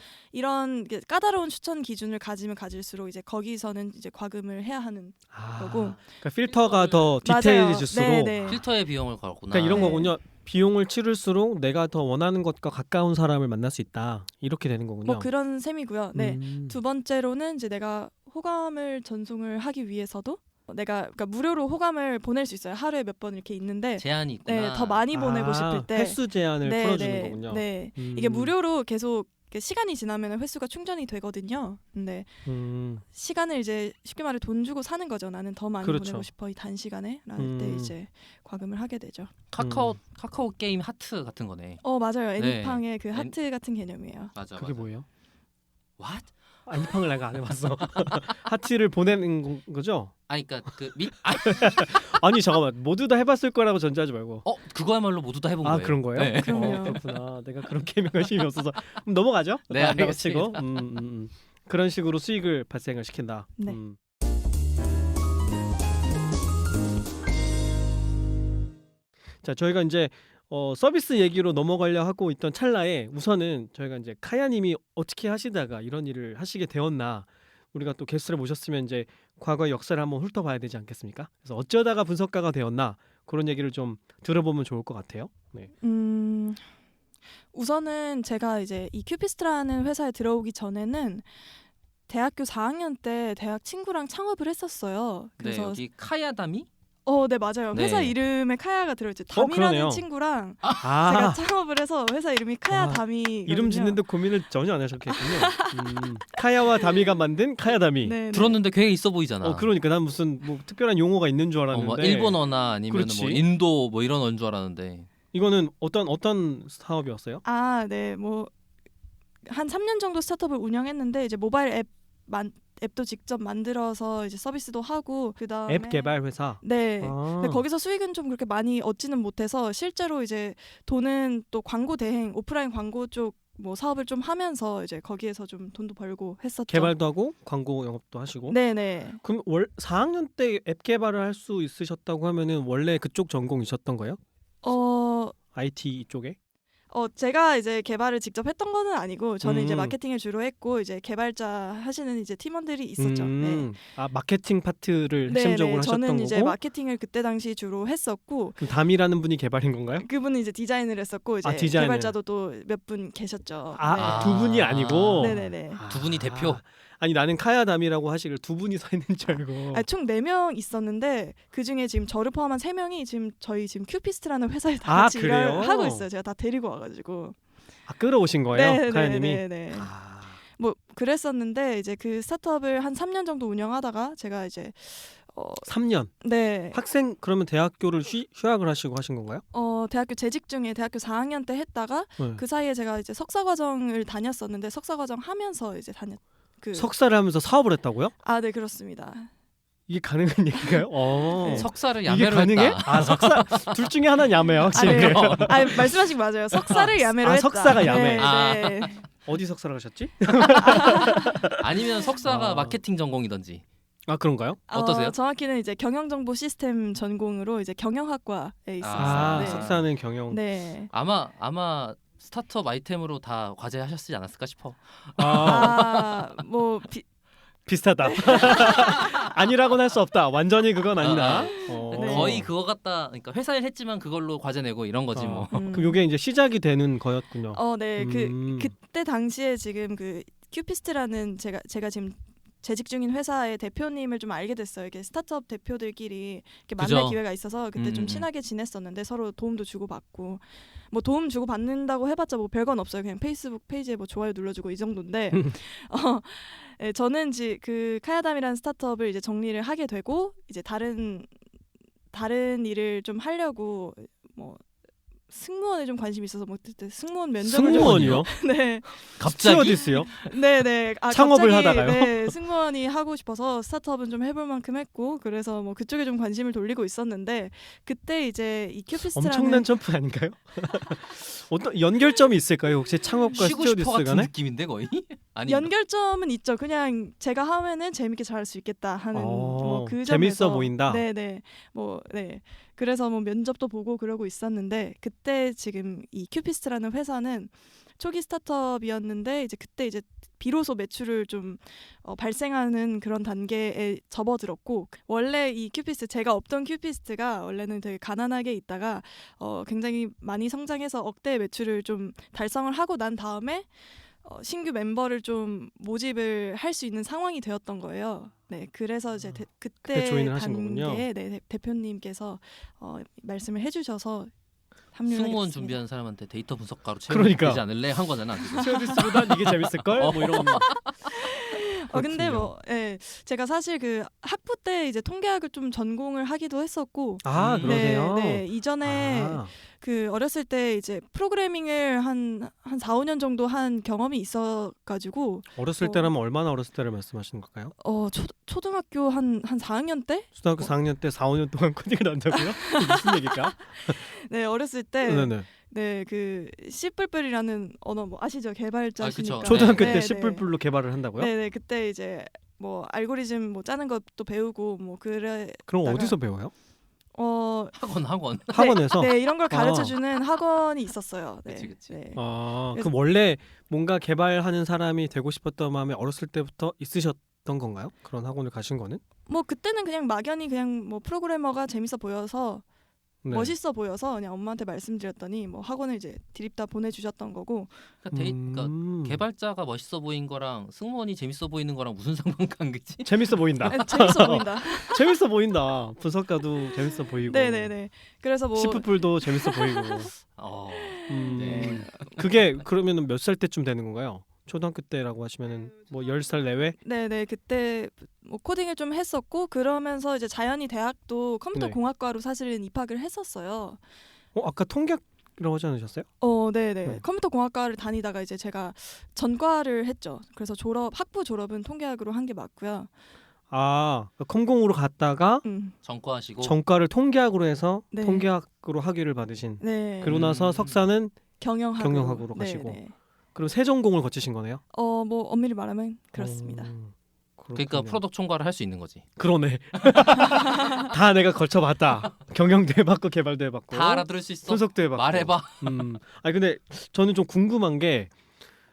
까다로운 추천 기준을 가지면 가질수록 이제 거기서는 이제 과금을 해야 하는 거고.
그러니까 필터가 더
맞아요.
디테일해질수록.
네.
필터의 비용을 걸구나.
그러니까 이런
네.
거군요. 비용을 치를수록 내가 더 원하는 것과 가까운 사람을 만날 수 있다. 이렇게 되는 거군요.
뭐 그런 셈이고요. 네.
음.
두 번째로는 이제 내가 호감을 전송을 하기 위해서도 그러니까 무료로 호감을 보낼 수 있어요. 하루에 몇 번 이렇게 있는데
제한이 있구나.
네, 더 많이 보내고 싶을 때
횟수 제한을
네,
풀어주는
네,
거군요.
네. 이게 무료로 계속 시간이 지나면 횟수가 충전이 되거든요. 근데 시간을 이제 쉽게 말해 돈 주고 사는 거죠. 나는 더 많이
그렇죠.
보내고 싶어 이 단시간에 라는 때 이제 과금을 하게 되죠.
카카오 게임 하트 같은 거네.
맞아요.
네.
애니팡의 그 하트 같은 개념이에요.
맞아.
그게 뭐예요?
What?
애니팡을 내가 안 해봤어. 하트를 보내는 거죠?
아니 그러니까
아니 잠깐만, 모두 다 해봤을 거라고 전제하지 말고.
그거야말로 모두 다 해본 거예요.
그런 거예요?
네.
그럼요.
그렇구나. 내가 그런 게임에 관심이 없어서. 그럼 넘어가죠.
네,
안다고
알겠습니다.
치고. 그런 식으로 수익을 발생을 시킨다.
네.
자, 저희가 이제 서비스 얘기로 넘어가려 하고 있던 찰나에 우선은 저희가 이제 카야님이 어떻게 하시다가 이런 일을 하시게 되었나, 우리가 또 게스트를 모셨으면 이제 과거의 역사를 한번 훑어봐야 되지 않겠습니까? 그래서 어쩌다가 분석가가 되었나, 그런 얘기를 좀 들어보면 좋을 것 같아요. 네.
우선은 제가 이제 이 큐피스트라는 회사에 들어오기 전에는 대학교 4학년 때 대학 친구랑 창업을 했었어요.
네,
그래서
여기 카야다미?
네, 맞아요.
네.
회사 이름에 카야가 들어있죠.
그러네요.
담이라는 친구랑 제가 창업을 해서 회사 이름이 카야 담이.
이름 짓는데 고민을 전혀 안 하셨겠군요. 카야와 다미가 만든 카야다미.
네,
들었는데 꽤 있어 보이잖아.
그러니까 난 무슨 뭐 특별한 용어가 있는 줄 알았는데.
뭐 일본어나 아니면
그렇지.
뭐 인도 뭐 이런 언 줄 알았는데.
이거는 어떤 사업이었어요?
네, 뭐 한 3년 정도 스타트업을 운영했는데 이제 모바일 앱도 직접 만들어서 이제 서비스도 하고 그다음에
앱 개발 회사.
네. 근데 거기서 수익은 좀 그렇게 많이 얻지는 못해서 실제로 이제 돈은 또 광고 대행, 오프라인 광고 쪽 뭐 사업을 좀 하면서 이제 거기에서 좀 돈도 벌고 했었죠.
개발도 하고 광고 영업도 하시고.
네네.
그럼 4학년 때 앱 개발을 할 수 있으셨다고 하면은 원래 그쪽 전공이셨던 거예요? IT 쪽에?
제가 이제 개발을 직접 했던 거는 아니고 저는 이제
음.
마케팅을 주로 했고 이제 개발자 하시는 이제 팀원들이 있었죠. 네.
아 마케팅 파트를
네,
핵심적으로
네.
하셨던
저는
거고
이제 마케팅을 그때 당시 주로 했었고
그럼 담이라는 분이 개발인 건가요?
그분은 이제 디자인을 했었고 이제
디자인을.
개발자도 또 몇 분 계셨죠.
아,
네.
두 분이 아니고.
네네네.
두 분이 대표?
아니 나는 카야담이라고 하시길 두 분이 서 있는 줄 알고.
총 4명 있었는데 그중에 지금 저를 포함한 3명이 지금 저희 지금 큐피스트라는 회사에 다
아,
같이
그래요?
일을 하고 있어요. 제가 다 데리고 와가지고.
끌어오신 거예요, 카야님이?
네네네.
아,
뭐 그랬었는데 이제 그 스타트업을 한 3년 정도 운영하다가 제가 이제
3년.
네.
학생 그러면 대학교를 휴학을 하시고 하신 건가요?
대학교 재직 중에 대학교 4학년 때 했다가
네.
그 사이에 제가 이제 석사 과정을 다녔었는데 석사 과정 하면서 이제
석사를 하면서 사업을 했다고요?
네 그렇습니다.
이게 가능한 얘기인가요?
네.
석사를
이게
야매로
가능해?
했다.
아 석사 둘 중에 하나는 야매야 확실히.
네.
말씀하신 거 맞아요. 석사를 야매로 했다.
석사가 야매.
네,
아.
네.
어디 석사를 하셨지?
아니면 석사가
아.
마케팅 전공이든지.
아 그런가요?
어떠세요?
정확히는 이제 경영정보 시스템 전공으로 이제 경영학과에 있었어요.
아
네.
석사는 경영.
네.
아마 스타트업 아이템으로 다 과제하셨지 않았을까 싶어.
뭐
비슷하다. 아니라고는 할 수 없다. 완전히 그건 아니다.
네.
거의 그거 같다. 그러니까 회사일 했지만 그걸로 과제 내고 이런 거지 뭐.
그럼 이게 이제 시작이 되는 거였군요.
네. 그때 당시에 지금 그 큐피스트라는 제가 지금 재직 중인 회사의 대표님을 좀 알게 됐어요. 이게 스타트업 대표들끼리 이렇게 만날
그죠.
기회가 있어서 그때 좀 친하게 지냈었는데 서로 도움도 주고 받고 뭐 도움 주고 받는다고 해봤자 뭐 별건 없어요. 그냥 페이스북 페이지에 뭐 좋아요 눌러주고 이 정도인데 네, 저는 그 카야담이라는 스타트업을 이제 정리를 하게 되고 이제 다른 일을 좀 하려고 뭐 승무원에 좀 관심이 있어서 뭐 그때 승무원 면접을
승무원이요?
네.
갑자기?
스튜어디스요?
네네.
창업을
갑자기,
하다가요?
네, 승무원이 하고 싶어서 스타트업은 좀 해볼 만큼 했고 그래서 뭐 그쪽에 좀 관심을 돌리고 있었는데 그때 이제 이 큐피스트라는
엄청난 점프 아닌가요? 어떤 연결점이 있을까요? 혹시 창업과
쉬고 싶어
스튜어디스
같은
간에?
느낌인데 거의? 아니
연결점은 있죠. 그냥 제가 하면은 재밌게 잘할 수 있겠다 하는 뭐 그 점에서
재밌어 보인다.
네네. 네. 그래서 뭐 면접도 보고 그러고 있었는데 그때 지금 이 큐피스트라는 회사는 초기 스타트업이었는데 이제 그때 이제 비로소 매출을 좀 발생하는 그런 단계에 접어들었고 원래 이 큐피스트 제가 없던 큐피스트가 원래는 되게 가난하게 있다가 굉장히 많이 성장해서 억대 매출을 좀 달성을 하고 난 다음에 신규 멤버를 좀 모집을 할 수 있는 상황이 되었던 거예요. 네, 그래서 이제 그때
조인을 하신 거군요.
단계에 대표님께서 말씀을 해주셔서 합류를
승무원
하게 됐습니다.
준비하는 사람한테 데이터 분석가로
그러니까.
되지 않을래 한 거잖아. 지금.
스튜어디스보단 이게 재밌을 걸? 뭐 이런.
근데 뭐 제가 사실 그 학부 때 이제 통계학을 좀 전공을 하기도 했었고
그러세요?
네, 이전에 그 어렸을 때 이제 프로그래밍을 한 4, 5년 정도 한 경험이 있어가지고
어렸을 때라면 얼마나 어렸을 때를 말씀하시는 걸까요?
초등학교 한 4학년 때?
초등학교 4학년 때 4, 5년 동안 코딩을 한다고요? 무슨 얘기일까?
네, 어렸을 때
네네.
네, 그 C++이라는 언어 뭐 아시죠? 개발자시니까.
그쵸.
초등학교
네,
때
네.
C++로 개발을 한다고요?
네, 그때 이제 뭐 알고리즘 뭐 짜는 것도 배우고 뭐 그래.
그럼 어디서 배워요?
학원.
학원에서?
네, 이런 걸 가르쳐 주는 학원이 있었어요. 네.
그치.
네.
그럼
그래서-
원래 뭔가 개발하는 사람이 되고 싶었던 마음이 어렸을 때부터 있으셨던 건가요? 그런 학원을 가신 거는?
뭐 그때는 그냥 막연히 그냥 뭐 프로그래머가 재밌어 보여서
네.
멋있어 보여서 그냥 엄마한테 말씀드렸더니 뭐 학원을 이제 드립다 보내주셨던 거고.
그러니까 개발자가 멋있어 보인 거랑 승무원이 재밌어 보이는 거랑 무슨 상관관계지?
재밌어 보인다.
재밌어 보인다.
재밌어 보인다. 분석가도 재밌어 보이고.
네네네. 그래서 뭐
C++도 재밌어 보이고.
네.
그게 그러면은 몇 살 때쯤 되는 건가요? 초등학교 때라고 하시면은 뭐 10살 내외?
네네 그때 뭐 코딩을 좀 했었고 그러면서 이제 자연히 대학도 컴퓨터
네.
공학과로 사실은 입학을 했었어요.
아까 통계학이라고 하지 않으셨어요?
네네
네.
컴퓨터 공학과를 다니다가 이제 제가 전과를 했죠. 그래서 학부 졸업은 통계학으로 한 게 맞고요.
컴공으로 갔다가
전과하시고
전과를 통계학으로 해서
네.
통계학으로 학위를 받으신.
네.
그러고 나서 석사는
경영학으로
가시고.
네.
그리고 세 전공을 거치신 거네요.
뭐 엄밀히 말하면 그렇습니다.
그러니까 프로덕트 총괄을 할 수 있는 거지.
그러네. 다 내가 거쳐봤다. 경영도 해봤고 개발도 해봤고
다 알아들을 수 있어.
분석도 해봤고.
말해봐.
아니 근데 저는 좀 궁금한 게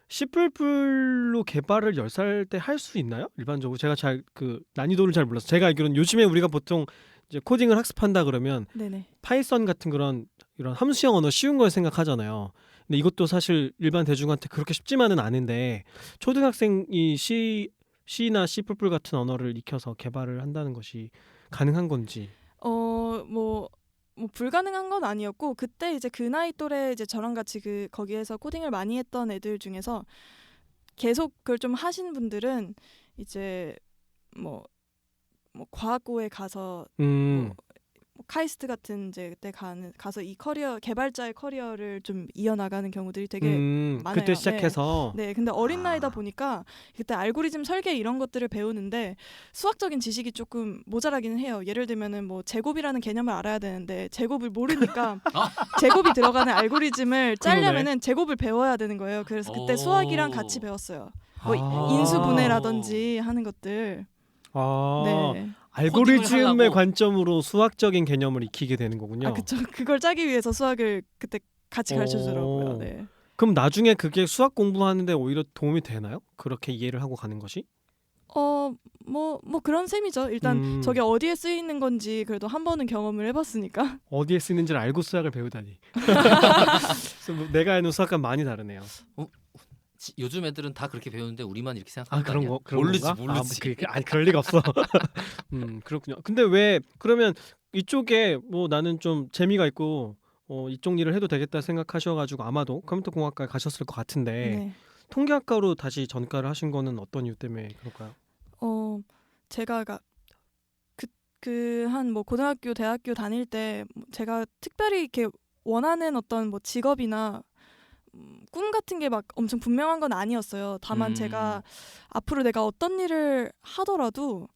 C++로 개발을 10살 때 할 수 있나요? 일반적으로 제가 잘 그 난이도를 잘 몰라서 제가 알기로는 요즘에 우리가 보통 이제 코딩을 학습한다 그러면
네네.
파이썬 같은 그런 이런 함수형 언어 쉬운 걸 생각하잖아요. 근데 이것도 사실 일반 대중한테 그렇게 쉽지만은 않은데 초등학생이 C나 C++ 같은 언어를 익혀서 개발을 한다는 것이 가능한 건지.
뭐 불가능한 건 아니었고 그때 이제 그 나이 또래 이제 저랑 같이 거기에서 코딩을 많이 했던 애들 중에서 계속 그걸 좀 하신 분들은 이제 뭐 과학고에 가서 뭐 카이스트 같은 이제 그때 가서 이 개발자의 커리어를 좀 이어나가는 경우들이 되게 많아요.
그때 시작해서.
네, 근데 어린 나이다 보니까 그때 알고리즘 설계 이런 것들을 배우는데 수학적인 지식이 조금 모자라기는 해요. 예를 들면은 뭐 제곱이라는 개념을 알아야 되는데 제곱을 모르니까 제곱이 들어가는 알고리즘을 짜려면은 제곱을 배워야 되는 거예요. 그래서 그때 수학이랑 같이 배웠어요. 뭐 인수분해라든지 하는 것들. 네.
알고리즘의 관점으로 수학적인 개념을 익히게 되는 거군요.
아, 그쵸. 그걸 짜기 위해서 수학을 그때 같이 가르쳐주더라고요. 네.
그럼 나중에 그게 수학 공부하는데 오히려 도움이 되나요? 그렇게 이해를 하고 가는 것이?
뭐 그런 셈이죠. 일단 저게 어디에 쓰이는 건지 그래도 한 번은 경험을 해봤으니까.
어디에 쓰이는지를 알고 수학을 배우다니. 내가 아는 수학과 많이 다르네요.
요즘 애들은 다 그렇게 배우는데 우리만 이렇게 생각하는 거
그런
아니야?
거 그런
모르지.
건가? 아니 그럴 리가 없어. 그렇군요. 근데 왜 그러면 이쪽에 뭐 나는 좀 재미가 있고 이쪽 일을 해도 되겠다 생각하셔가지고 아마도 컴퓨터 공학과에 가셨을 것 같은데
네.
통계학과로 다시 전과를 하신 거는 어떤 이유 때문에 그럴까요?
제가 한 뭐 고등학교, 대학교 다닐 때 제가 특별히 이렇게 원하는 어떤 뭐 직업이나 꿈 같은 게 막 엄청 분명한 건 아니었어요. 다만 제가 앞으로 내가 어떤 일을 하더라도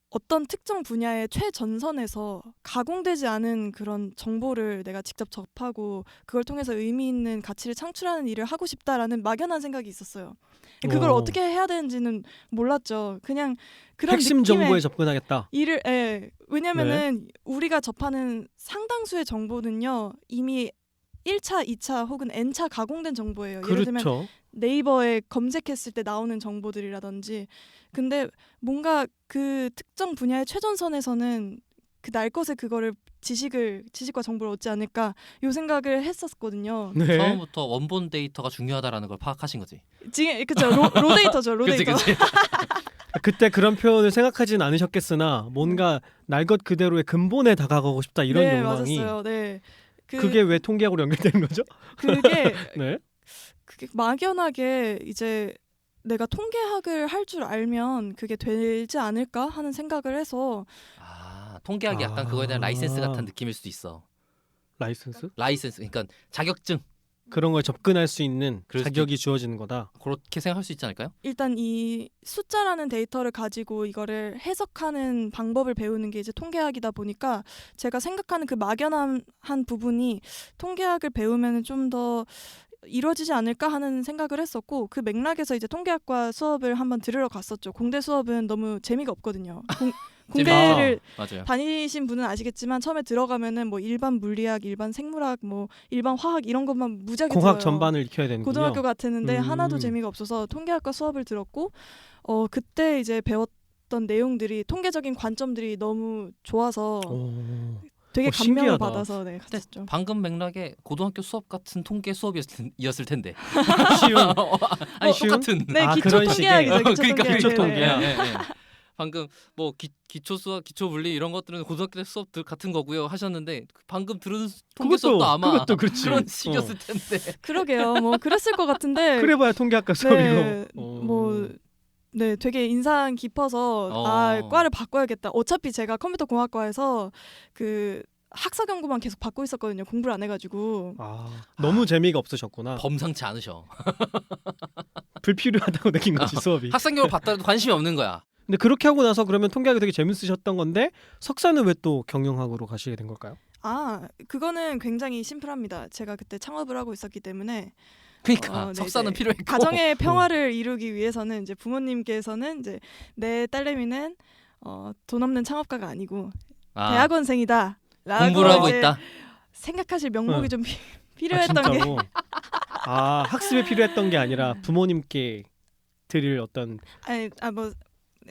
어떤 특정 분야의 최전선에서 가공되지 않은 그런 정보를 내가 직접 접하고 그걸 통해서 의미 있는 가치를 창출하는 일을 하고 싶다라는 막연한 생각이 있었어요. 그걸 어떻게 해야 되는지는 몰랐죠. 그냥 그런
핵심
느낌의
정보에 접근하겠다.
왜냐면은 우리가 접하는 상당수의 정보는요. 이미 1차, 2차 혹은 N차 가공된 정보예요. 예를 들면
그렇죠.
네이버에 검색했을 때 나오는 정보들이라든지. 근데 뭔가 그 특정 분야의 최전선에서는 그 날 것에 그거를 지식과 정보를 얻지 않을까 요 생각을 했었거든요.
네.
처음부터 원본 데이터가 중요하다라는 걸 파악하신 거지.
지금 그쵸 로데이터죠. 로데이터.
그치.
그때 그런 표현을 생각하진 않으셨겠으나 뭔가 날 것 그대로의 근본에 다가가고 싶다 이런
네,
욕망이.
맞았어요. 네.
그게 왜 통계학으로 연결되는 거죠?
그게
네.
그게 막연하게 이제 내가 통계학을 할 줄 알면 그게 되지 않을까 하는 생각을 해서
통계학이 약간 그거에 대한 라이센스 같은 느낌일 수도 있어.
라이센스?
라이센스, 그러니까 자격증
그런 걸 접근할 수 있는
그럴 수도
자격이 주어지는 거다.
그렇게 생각할 수 있지 않을까요?
일단 이 숫자라는 데이터를 가지고 이거를 해석하는 방법을 배우는 게 이제 통계학이다 보니까 제가 생각하는 그 막연한 부분이 통계학을 배우면 좀 더 이루어지지 않을까 하는 생각을 했었고 그 맥락에서 이제 통계학과 수업을 한번 들으러 갔었죠. 공대 수업은 너무 재미가 없거든요. 공대를
맞아요.
다니신 분은 아시겠지만 처음에 들어가면은 뭐 일반 물리학, 일반 생물학, 뭐 일반 화학 이런 것만 무지하게
공학
들어요.
전반을 익혀야 되는군요.
고등학교 같았는데 하나도 재미가 없어서 통계학과 수업을 들었고 그때 이제 배웠던 내용들이 통계적인 관점들이 너무 좋아서 되게 감명을
신기하다.
받아서 갔었죠.
방금 맥락에 고등학교 수업 같은 통계 수업이었을 텐데.
쉬운.
아니
쉬운?
똑같은.
네, 기초
그런
통계학이죠.
그러니까
기초
네,
통계학.
네.
방금 뭐 기초 수학, 기초 물리 이런 것들은 고등학교 때 수업 같은 거고요 하셨는데 방금 들은 통계 수업도 아마
그것도 그렇지.
그런 식이었을 텐데.
그러게요. 뭐 그랬을 것 같은데.
그래봐야 통계학과 수업이고.
네, 되게 인상 깊어서 과를 바꿔야겠다. 어차피 제가 컴퓨터 공학과에서 그 학사 경고만 계속 받고 있었거든요. 공부를 안 해가지고.
너무 재미가 없으셨구나.
범상치 않으셔.
불필요하다고 느낀 거지 수업이.
학사 경고 받더라도 관심이 없는 거야.
근데 그렇게 하고 나서 그러면 통계학이 되게 재밌으셨던 건데 석사는 왜 또 경영학으로 가시게 된 걸까요?
그거는 굉장히 심플합니다. 제가 그때 창업을 하고 있었기 때문에
그러니까
네,
석사는
이제
필요했고
가정의 평화를 이루기 위해서는 이제 부모님께서는 이제 내 딸내미는 돈 없는 창업가가 아니고 대학원생이다.
공부를 하고
이제
있다.
생각하실 명목이
응.
좀 필요했던 게
진짜로. 학습에 필요했던 게 아니라 부모님께 드릴 어떤
뭐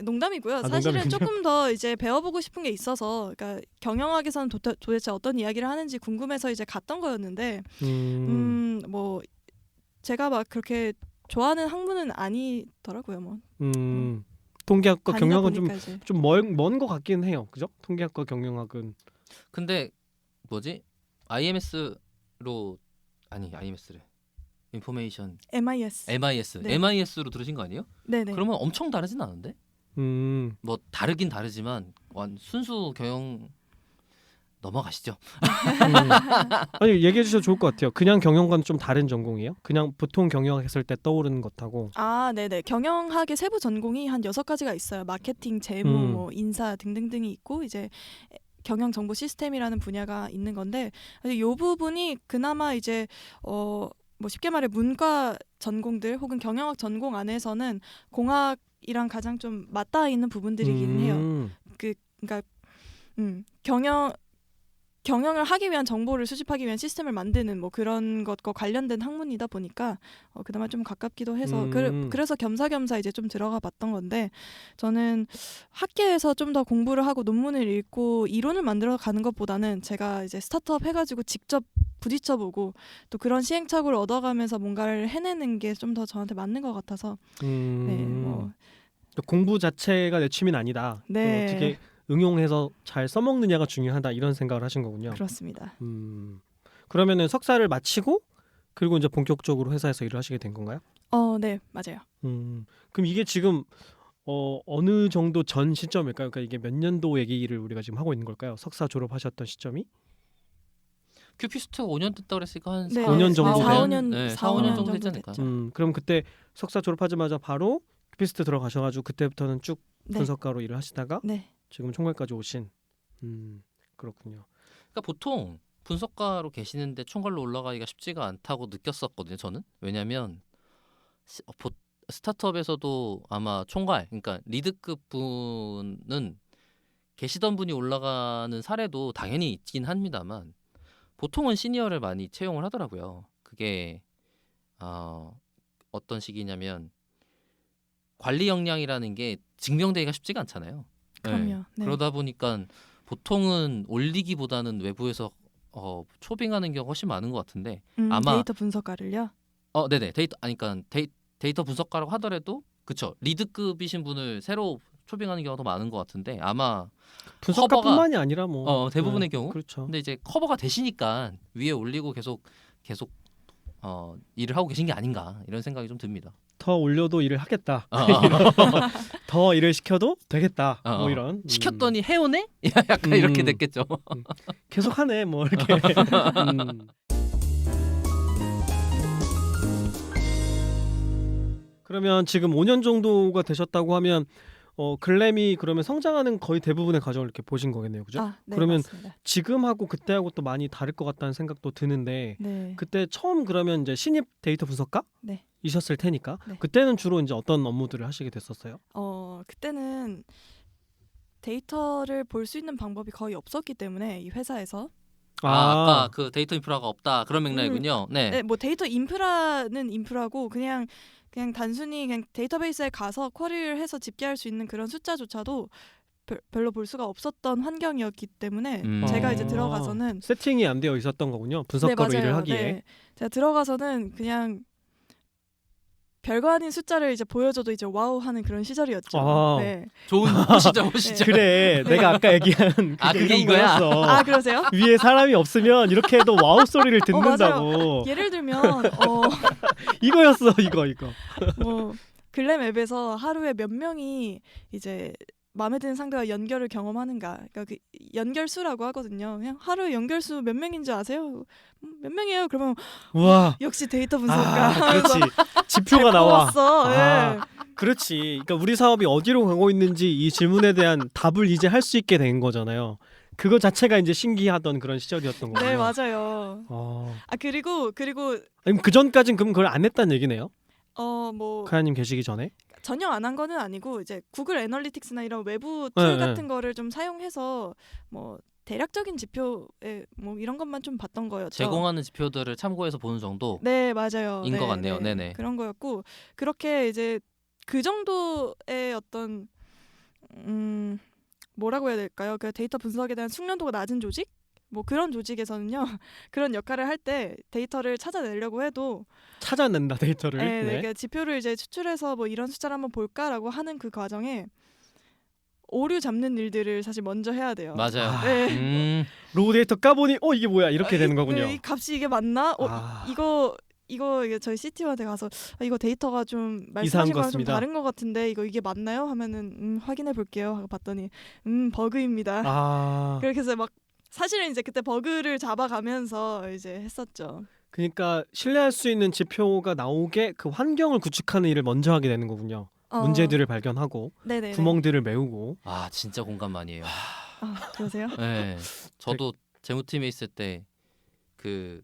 농담이고요.
아,
사실은
농담이군요.
조금 더 이제 배워보고 싶은 게 있어서, 그러니까 경영학에서는 도대체 어떤 이야기를 하는지 궁금해서 이제 갔던 거였는데, 뭐 제가 막 그렇게 좋아하는 학문은 아니더라고요. 뭐
통계학과
다니다
경영학은
보니까 이제.
좀 먼 거 같긴 해요. 그죠? 통계학과 경영학은
근데 뭐지? IMS로 아니 IMS래. 인포메이션
MIS.
MIS.
네.
MIS로 들으신 거 아니에요?
네네.
그러면 엄청 다르진 않은데? 뭐 다르긴 다르지만 순수 경영 넘어가시죠.
아니 얘기해 주셔도 좋을 것 같아요. 그냥 경영과는 좀 다른 전공이에요? 그냥 보통 경영학 했을 때 떠오르는 것하고.
네네. 경영학의 세부 전공이 한 6가지가 있어요. 마케팅, 재무, 뭐 인사 등등등이 있고, 이제 경영 정보 시스템이라는 분야가 있는 건데, 이 부분이 그나마 이제 뭐 쉽게 말해 문과 전공들 혹은 경영학 전공 안에서는 공학이랑 가장 좀 맞닿아 있는 부분들이기는 해요. 그러니까 경영을 하기 위한 정보를 수집하기 위한 시스템을 만드는 뭐 그런 것과 관련된 학문이다 보니까 그나마 좀 가깝기도 해서 그래서 겸사겸사 이제 좀 들어가 봤던 건데, 저는 학계에서 좀 더 공부를 하고 논문을 읽고 이론을 만들어 가는 것보다는 제가 이제 스타트업 해가지고 직접 부딪혀보고 또 그런 시행착오를 얻어가면서 뭔가를 해내는 게 좀 더 저한테 맞는 것 같아서
공부 자체가 내 취미는 아니다.
네.
어떻게 응용해서 잘 써먹느냐가 중요하다 이런 생각을 하신 거군요.
그렇습니다.
그러면은 석사를 마치고 그리고 이제 본격적으로 회사에서 일을 하시게 된 건가요?
네, 맞아요.
그럼 이게 지금 어느 정도 전 시점일까요? 그러니까 이게 몇 년도 얘기를 우리가 지금 하고 있는 걸까요? 석사 졸업하셨던 시점이?
큐피스트가 5년 됐다 그랬으니까 한
네,
5년 정도
4-5년
네,
4-5년
4-5년
정도
정도 되지 않을까?
됐죠.
그럼 그때 석사 졸업하자마자 바로 큐피스트 들어가셔가지고 그때부터는 쭉
네.
분석가로 일을 하시다가
네.
지금 총괄까지 오신. 그렇군요.
그러니까 보통 분석가로 계시는데 총괄로 올라가기가 쉽지가 않다고 느꼈었거든요. 저는. 왜냐하면 스타트업에서도 아마 총괄, 그러니까 리드급 분은 계시던 분이 올라가는 사례도 당연히 있긴 합니다만 보통은 시니어를 많이 채용을 하더라고요. 그게 어떤 식이냐면 관리 역량이라는 게 증명되기가 쉽지가 않잖아요.
그럼요. 네.
그러다 보니까 보통은 올리기보다는 외부에서 초빙하는 경우가 훨씬 많은 것 같은데 아마
데이터 분석가를요?
네네 그러니까 데이터 분석가라고 하더라도 그쵸 리드급이신 분을 새로 초빙하는 경우가 더 많은 것 같은데 아마
분석가뿐만이 아니라 뭐
대부분의 경우.
그렇죠.
근데 이제 커버가 되시니까 위에 올리고 계속 일을 하고 계신 게 아닌가 이런 생각이 좀 듭니다.
더 올려도 일을 하겠다. 더 일을 시켜도 되겠다. 뭐 이런.
시켰더니 해오네? 약간 이렇게 됐겠죠.
계속 하네. 뭐 이렇게. 그러면 지금 5년 정도가 되셨다고 하면 글램이 그러면 성장하는 거의 대부분의 과정을 이렇게 보신 거겠네요, 그죠?
네,
그러면
맞습니다.
지금하고 그때하고 또 많이 다를 것 같다는 생각도 드는데
네.
그때 처음 그러면 이제 신입 데이터 분석가?
네.
이셨을 테니까
네.
그때는 주로 이제 어떤 업무들을 하시게 됐었어요?
그때는 데이터를 볼 수 있는 방법이 거의 없었기 때문에 이 회사에서
아까 그 데이터 인프라가 없다 그런 맥락이군요.
네, 뭐 데이터 인프라는 인프라고 그냥 단순히 그냥 데이터베이스에 가서 쿼리를 해서 집계할 수 있는 그런 숫자조차도 별로 볼 수가 없었던 환경이었기 때문에 제가 이제 들어가서는
세팅이 안 되어 있었던 거군요. 분석가로
네,
일을 하기에.
네. 제가 들어가서는 그냥 별거 아닌 숫자를 이제 보여줘도 이제 와우 하는 그런 시절이었죠. 네.
좋은 호시죠.
그래, 내가 아까 얘기한
그게 이거야?
그러세요?
위에 사람이 없으면 이렇게 해도 와우 소리를 듣는다고.
예를 들면
이거였어, 이거.
뭐 글램 앱에서 하루에 몇 명이 이제 마음에 드는 상대와 연결을 경험하는가. 그러니까 그 연결수라고 하거든요. 그냥 하루 연결수 몇 명인지 아세요? 몇 명이에요? 그러면
우와.
역시 데이터 분석가.
그렇지. 지표가 나와.
네.
그렇지. 그러니까 우리 사업이 어디로 가고 있는지 이 질문에 대한 답을 이제 할 수 있게 된 거잖아요. 그거 자체가 이제 신기하던 그런 시절이었던 거군요.
네, 맞아요.
어.
그리고
아니, 그 전까진 그럼 그걸 안 했다는 얘기네요.
뭐
카야님 계시기 전에.
전혀 안 한 거는 아니고 이제 구글 애널리틱스나 이런 외부
네,
툴
네.
같은 거를 좀 사용해서 뭐 대략적인 지표에 뭐 이런 것만 좀 봤던 거였죠.
제공하는 지표들을 참고해서 보는 정도.
네, 맞아요.
인것 같네요. 네네.
그런 거였고 그렇게 이제 그 정도의 어떤 뭐라고 해야 될까요? 그 데이터 분석에 대한 숙련도가 낮은 조직? 뭐 그런 조직에서는요. 그런 역할을 할 때 데이터를 찾아내려고 해도
찾아낸다 데이터를. 네.
그 지표를 이제 추출해서 뭐 이런 숫자를 한번 볼까라고 하는 그 과정에 오류 잡는 일들을 사실 먼저 해야 돼요.
맞아요.
아,
네.
로우 데이터 까보니 이게 뭐야 이렇게 되는 거군요.
이 값이 이게 맞나?
아.
이거 이게 저희 CTO한테 가서 이거 데이터가 좀
이상한
말씀하신
것
거랑 좀
같습니다.
다른 것 같은데 이게 맞나요? 하면은 확인해 볼게요 하고 봤더니 버그입니다.
아.
그렇게 해서 막 사실은 이제 그때 버그를 잡아가면서 이제 했었죠.
그러니까 신뢰할 수 있는 지표가 나오게 그 환경을 구축하는 일을 먼저 하게 되는 거군요. 문제들을 발견하고
네네.
구멍들을 메우고.
아 진짜 공감 많이 해요.
그러세요?
네. 저도 재무팀에 있을 때 그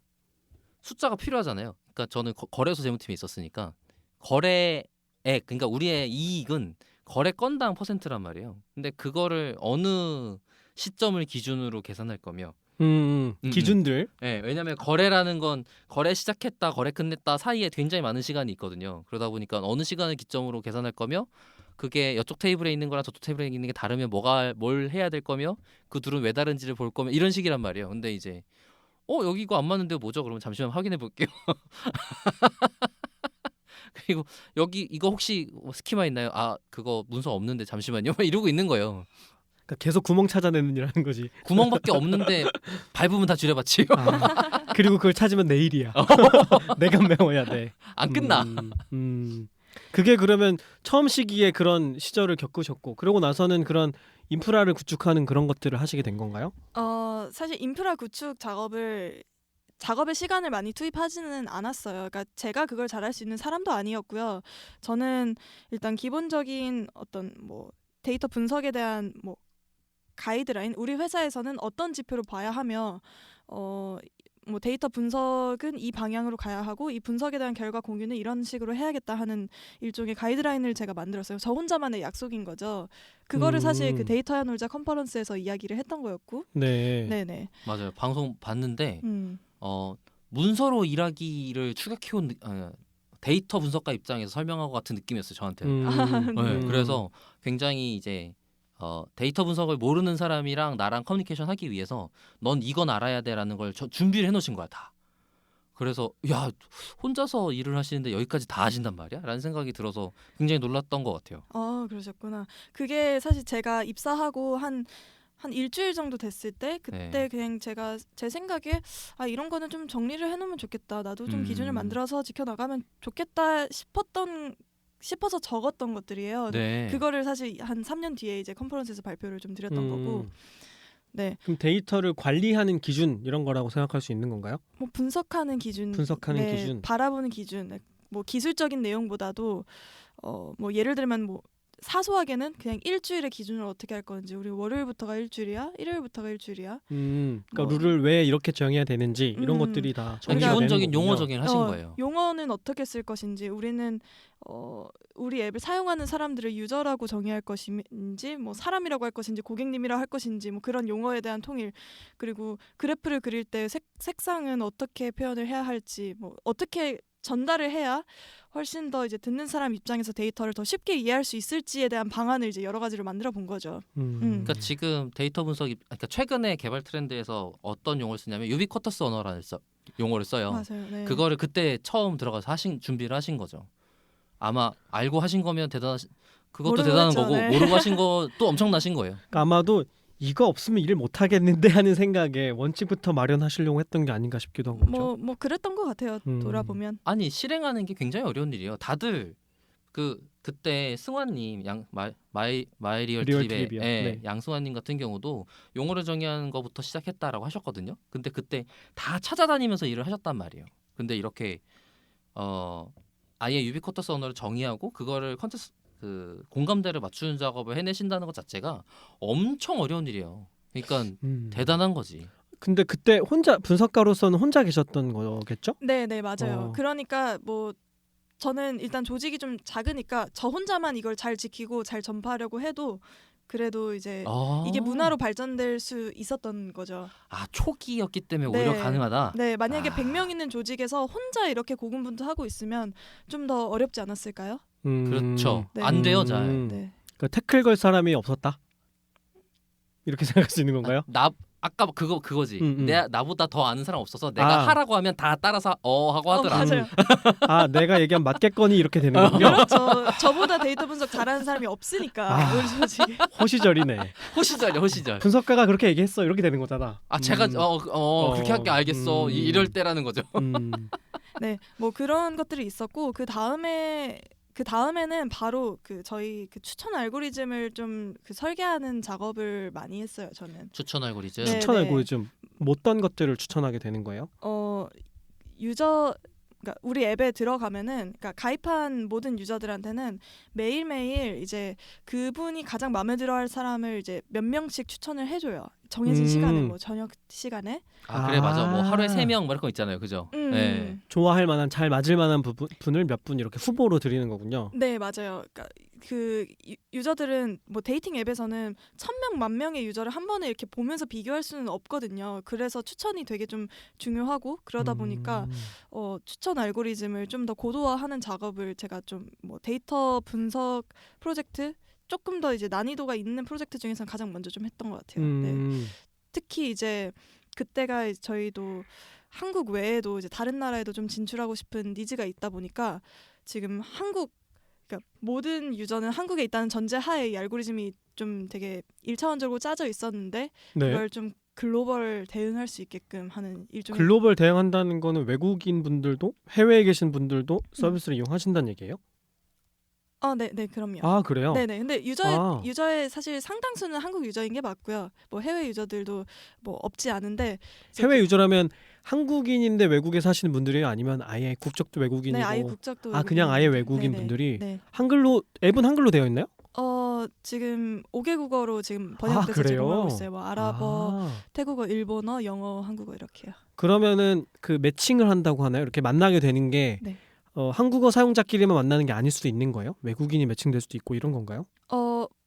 숫자가 필요하잖아요. 그러니까 저는 거래소 재무팀에 있었으니까 거래액 그러니까 우리의 이익은 거래 건당 퍼센트란 말이에요. 근데 그거를 어느 시점을 기준으로 계산할 거며
기준들.
네, 왜냐하면 거래라는 건 거래 시작했다 거래 끝냈다 사이에 굉장히 많은 시간이 있거든요. 그러다 보니까 어느 시간을 기점으로 계산할 거며 그게 이쪽 테이블에 있는 거랑 저쪽 테이블에 있는 게 다르면 뭘 해야 될 거며 그 둘은 왜 다른지를 볼 거며 이런 식이란 말이에요. 근데 이제 여기 이거 안 맞는데 뭐죠? 그러면 잠시만 확인해 볼게요. 그리고 여기 이거 혹시 스키마 있나요? 아 그거 문서 없는데 잠시만요. 막 이러고 있는 거예요.
그러니까 계속 구멍 찾아내는 일 하는 거지.
구멍밖에 없는데 밟으면 다 줄여봤지요.
그리고 그걸 찾으면 내일이야. 내가 메워야 돼.
안 끝나.
그게 그러면 처음 시기에 그런 시절을 겪으셨고 그러고 나서는 그런 인프라를 구축하는 그런 것들을 하시게 된 건가요?
사실 인프라 구축 작업에 시간을 많이 투입하지는 않았어요. 그러니까 제가 그걸 잘할 수 있는 사람도 아니었고요. 저는 일단 기본적인 어떤 뭐 데이터 분석에 대한 뭐 가이드라인, 우리 회사에서는 어떤 지표를 봐야 하며 뭐 데이터 분석은 이 방향으로 가야 하고 이 분석에 대한 결과 공유는 이런 식으로 해야겠다 하는 일종의 가이드라인을 제가 만들었어요. 저 혼자만의 약속인 거죠. 그거를 사실 그 데이터야 놀자 컨퍼런스에서 이야기를 했던 거였고.
네.
네네.
맞아요. 방송 봤는데
음.
문서로 일하기를 추격해온 데이터 분석가 입장에서 설명하고 같은 느낌이었어요. 저한테는. 네, 그래서 굉장히 이제 데이터 분석을 모르는 사람이랑 나랑 커뮤니케이션 하기 위해서 넌 이건 알아야 돼라는 걸 준비를 해놓으신 거야 다. 그래서 야 혼자서 일을 하시는데 여기까지 다 하신단 말이야? 라는 생각이 들어서 굉장히 놀랐던 것 같아요.
그러셨구나. 그게 사실 제가 입사하고 한 일주일 정도 됐을 때 그때
네.
그냥 제가 제 생각에 이런 거는 좀 정리를 해놓으면 좋겠다. 나도 좀 기준을 만들어서 지켜나가면 좋겠다 싶어서 적었던 것들이에요.
네.
그거를 사실 한 3년 뒤에 이제 컨퍼런스에서 발표를 좀 드렸던 거고. 네.
그럼 데이터를 관리하는 기준 이런 거라고 생각할 수 있는 건가요?
뭐 분석하는 기준,
기준.
바라보는 기준, 뭐 기술적인 내용보다도 뭐 예를 들면 뭐 사소하게는 그냥 일주일의 기준을 어떻게 할 건지, 우리 월요일부터가 일주일이야, 일요일부터가 일주일이야.
그러니까 룰을 왜 이렇게 정해야 되는지 이런 것들이 다 정리가 되는
기본적인
거군요.
용어적인 하신 거예요.
용어는 어떻게 쓸 것인지, 우리는 우리 앱을 사용하는 사람들을 유저라고 정의할 것인지, 뭐 사람이라고 할 것인지, 고객님이라고 할 것인지, 뭐 그런 용어에 대한 통일, 그리고 그래프를 그릴 때 색상은 어떻게 표현을 해야 할지, 뭐 어떻게 전달을 해야 훨씬 더 이제 듣는 사람 입장에서 데이터를 더 쉽게 이해할 수 있을지에 대한 방안을 이제 여러 가지로 만들어 본 거죠.
그러니까 지금 데이터 분석이 그러니까 최근에 개발 트렌드에서 어떤 용어를 쓰냐면 유비쿼터스 언어라는 용어를 써요.
맞아요. 네.
그거를 그때 처음 들어가서 준비를 하신 거죠. 아마 알고 하신 거면 그것도
모르고
대단한
했죠,
거고
네.
모르고 하신 것도 엄청나신 거예요.
그러니까 아마도 이거 없으면 일을 못 하겠는데 하는 생각에 원칙부터 마련하시려고 했던 게 아닌가 싶기도 하고. 그렇죠?
뭐 그랬던 것 같아요. 돌아보면.
아니 실행하는 게 굉장히 어려운 일이에요. 다들 그때 승환님 마이리얼 트립의
트립이요. 네.
양승환님 같은 경우도 용어를 정의하는 것부터 시작했다라고 하셨거든요. 근데 그때 다 찾아다니면서 일을 하셨단 말이에요. 근데 이렇게 아예 유비쿼터스 언어를 정의하고 그거를 공감대를 맞추는 작업을 해내신다는 것 자체가 엄청 어려운 일이에요. 그러니까 대단한 거지.
근데 그때 혼자 분석가로서는 혼자 계셨던 거겠죠?
네, 네, 맞아요.
어.
그러니까 뭐 저는 일단 조직이 좀 작으니까 저 혼자만 이걸 잘 지키고 잘 전파하려고 해도 그래도 이제 이게 문화로 발전될 수 있었던 거죠.
아 초기였기 때문에
네.
오히려 가능하다.
네, 만약에
아.
100명 있는 조직에서 혼자 이렇게 고군분투하고 있으면 좀 더 어렵지 않았을까요?
그렇죠.
네.
안 돼요, 잘.
네.
그러니까 태클 걸 사람이 없었다. 이렇게 생각할 수 있는 건가요?
나 아까 그거지.
음.
나보다 더 아는 사람 없어서 내가 하라고 하면 다 따라서 하고 하더라.
맞아요.
아, 내가 얘기한 맞겠거니 이렇게 되는 거군요.
그렇죠. 저보다 데이터 분석 잘하는 사람이 없으니까
아.
우리 조직에.
호시절이네.
호시절.
분석가가 그렇게 얘기했어. 이렇게 되는 거잖아.
아 제가 그렇게 할게 알겠어. 이럴 때라는 거죠.
네, 뭐 그런 것들이 있었고 그 다음에는 바로 그 저희 그 추천 알고리즘을 좀 그 설계하는 작업을 많이 했어요. 저는
추천 알고리즘.
네.
추천 알고리즘 어떤 것들을 추천하게 되는 거예요?
유저 그러니까 우리 앱에 들어가면은 그러니까 가입한 모든 유저들한테는 매일매일 이제 그분이 가장 마음에 들어할 사람을 이제 몇 명씩 추천을 해줘요. 정해진 시간에 뭐 저녁 시간에.
아 그래 맞아. 뭐 하루에 3명 뭐 이런 거 있잖아요. 그죠? 네.
좋아할 만한 잘 맞을 만한 분을 몇 분 이렇게 후보로 드리는 거군요.
네, 맞아요. 그러니까 그 유저들은 뭐 데이팅 앱에서는 1000명, 10,000명의 유저를 한 번에 이렇게 보면서 비교할 수는 없거든요. 그래서 추천이 되게 좀 중요하고 그러다 보니까 추천 알고리즘을 좀 더 고도화하는 작업을 제가 좀 뭐 데이터 분석 프로젝트 조금 더 이제 난이도가 있는 프로젝트 중에서는 가장 먼저 좀 했던 것 같아요. 네. 특히 이제 그때가 저희도 한국 외에도 이제 다른 나라에도 좀 진출하고 싶은 니즈가 있다 보니까 지금 그러니까 모든 유저는 한국에 있다는 전제하에 이 알고리즘이 좀 되게 1차원적으로 짜져 있었는데
네.
그걸 좀 글로벌 대응할 수 있게끔 하는 일종의
글로벌 대응한다는 거는 외국인 분들도 해외에 계신 분들도 서비스를 이용하신다는 얘기예요?
네, 그럼요.
아, 그래요?
네네. 근데 유저의 사실 상당수는 한국 유저인 게 맞고요. 뭐 해외 유저들도 뭐 없지 않은데
해외 유저라면 한국인인데 외국에 사시는 분들이에요? 아니면 아예 국적도 외국인이고?
네, 아예 국적도
그냥 아예 외국인
네네.
분들이
네.
앱은 한글로 되어 있나요?
지금 5개 국어로 지금 번역돼서
그래요?
제공하고 있어요. 뭐 아랍어, 태국어, 일본어, 영어, 한국어 이렇게요.
그러면은 그 매칭을 한다고 하나요? 이렇게 만나게 되는 게
네.
한국어 사용자끼리만 만나는 게 아닐 수도 있는 거예요? 외국인이 매칭될 수도 있고 이런 건가요?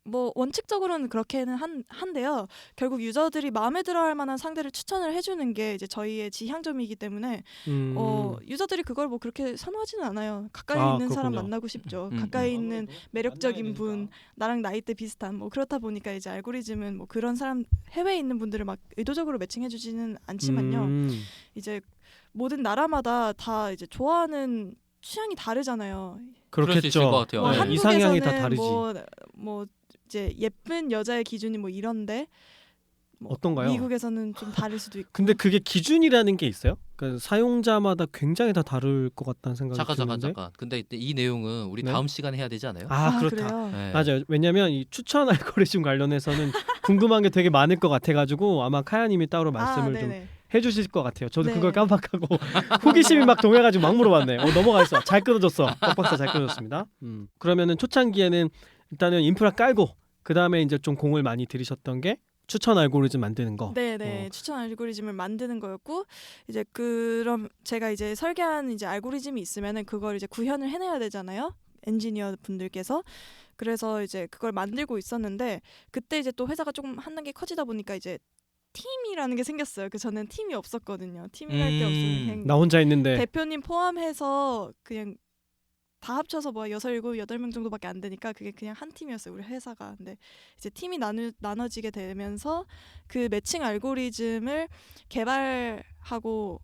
뭐 원칙적으로는 그렇게는 한데요. 결국 유저들이 마음에 들어할 만한 상대를 추천을 해주는 게 이제 저희의 지향점이기 때문에 유저들이 그걸 뭐 그렇게 선호하지는 않아요. 가까이 있는 사람
그렇군요.
만나고 싶죠. 가까이 있는 매력적인 분, 나랑 나이대 비슷한 뭐 그렇다 보니까 이제 알고리즘은 뭐 그런 사람 해외에 있는 분들을 막 의도적으로 매칭해주지는 않지만요. 이제 모든 나라마다 다 이제 좋아하는 취향이 다르잖아요.
그럴 수 있을 것 같아요.
뭐
네.
한국에서는
이상향이 다 다르지.
뭐 이제 예쁜 여자의 기준이 뭐 이런데 뭐
어떤가요?
미국에서는 좀 다를 수도 있고.
근데 그게 기준이라는 게 있어요? 그러니까 사용자마다 굉장히 다 다를 것 같다는 생각이
잠깐.
드는데.
근데 이 내용은 우리
네?
다음 시간에 해야 되지 않아요?
그렇다.
그래요?
네.
맞아요. 왜냐면 이 추천 알고리즘 관련해서는 궁금한 게 되게 많을 것 같아가지고 아마 카야님이 따로 말씀을 좀
네네.
해주실 것 같아요. 저도
네.
그걸 깜빡하고 호기심이 막 동해가지고 막 물어봤네. 넘어가 있어. 잘 끊어졌어. 뻑박사 잘 끊어졌습니다. 그러면은 초창기에는 일단은 인프라 깔고 그 다음에 이제 좀 공을 많이 들이셨던 게 추천 알고리즘 만드는 거.
네네. 추천 알고리즘을 만드는 거였고 이제 그럼 제가 이제 설계한 이제 알고리즘이 있으면은 그걸 이제 구현을 해내야 되잖아요. 엔지니어 분들께서. 그래서 이제 그걸 만들고 있었는데 그때 이제 또 회사가 조금 한 단계 커지다 보니까 이제 팀이라는 게 생겼어요. 그 전엔 팀이 없었거든요. 팀이랄 게 없으면 그냥
나 혼자 있는데.
대표님 포함해서 그냥 다 합쳐서 뭐 6, 7, 8명 정도밖에 안 되니까 그게 그냥 한 팀이었어요. 우리 회사가. 근데 이제 팀이 나눠지게 되면서 그 매칭 알고리즘을 개발하고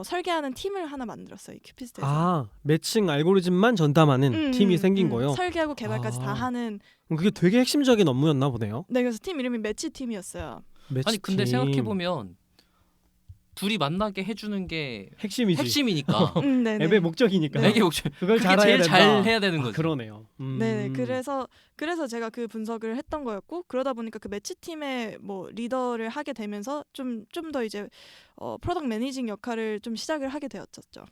설계하는 팀을 하나 만들었어요. 큐피스트에서.
매칭 알고리즘만 전담하는 팀이 생긴 거예요?
설계하고 개발까지 다 하는.
그게 되게 핵심적인 업무였나 보네요.
네, 그래서 팀 이름이 매치팀이었어요.
아니 근데 생각해 보면 둘이 만나게 해주는 게
핵심이지.
핵심이니까.
네네.
앱의 목적이니까.
네.
앱의 목적.
그걸
그게
잘해야
제일
된다.
잘 해야 되는 거지.
그러네요.
네, 그래서 제가 그 분석을 했던 거였고 그러다 보니까 그 매치팀의 뭐 리더를 하게 되면서 좀 더 이제 프로덕트 매니징 역할을 좀 시작을 하게 되었었죠.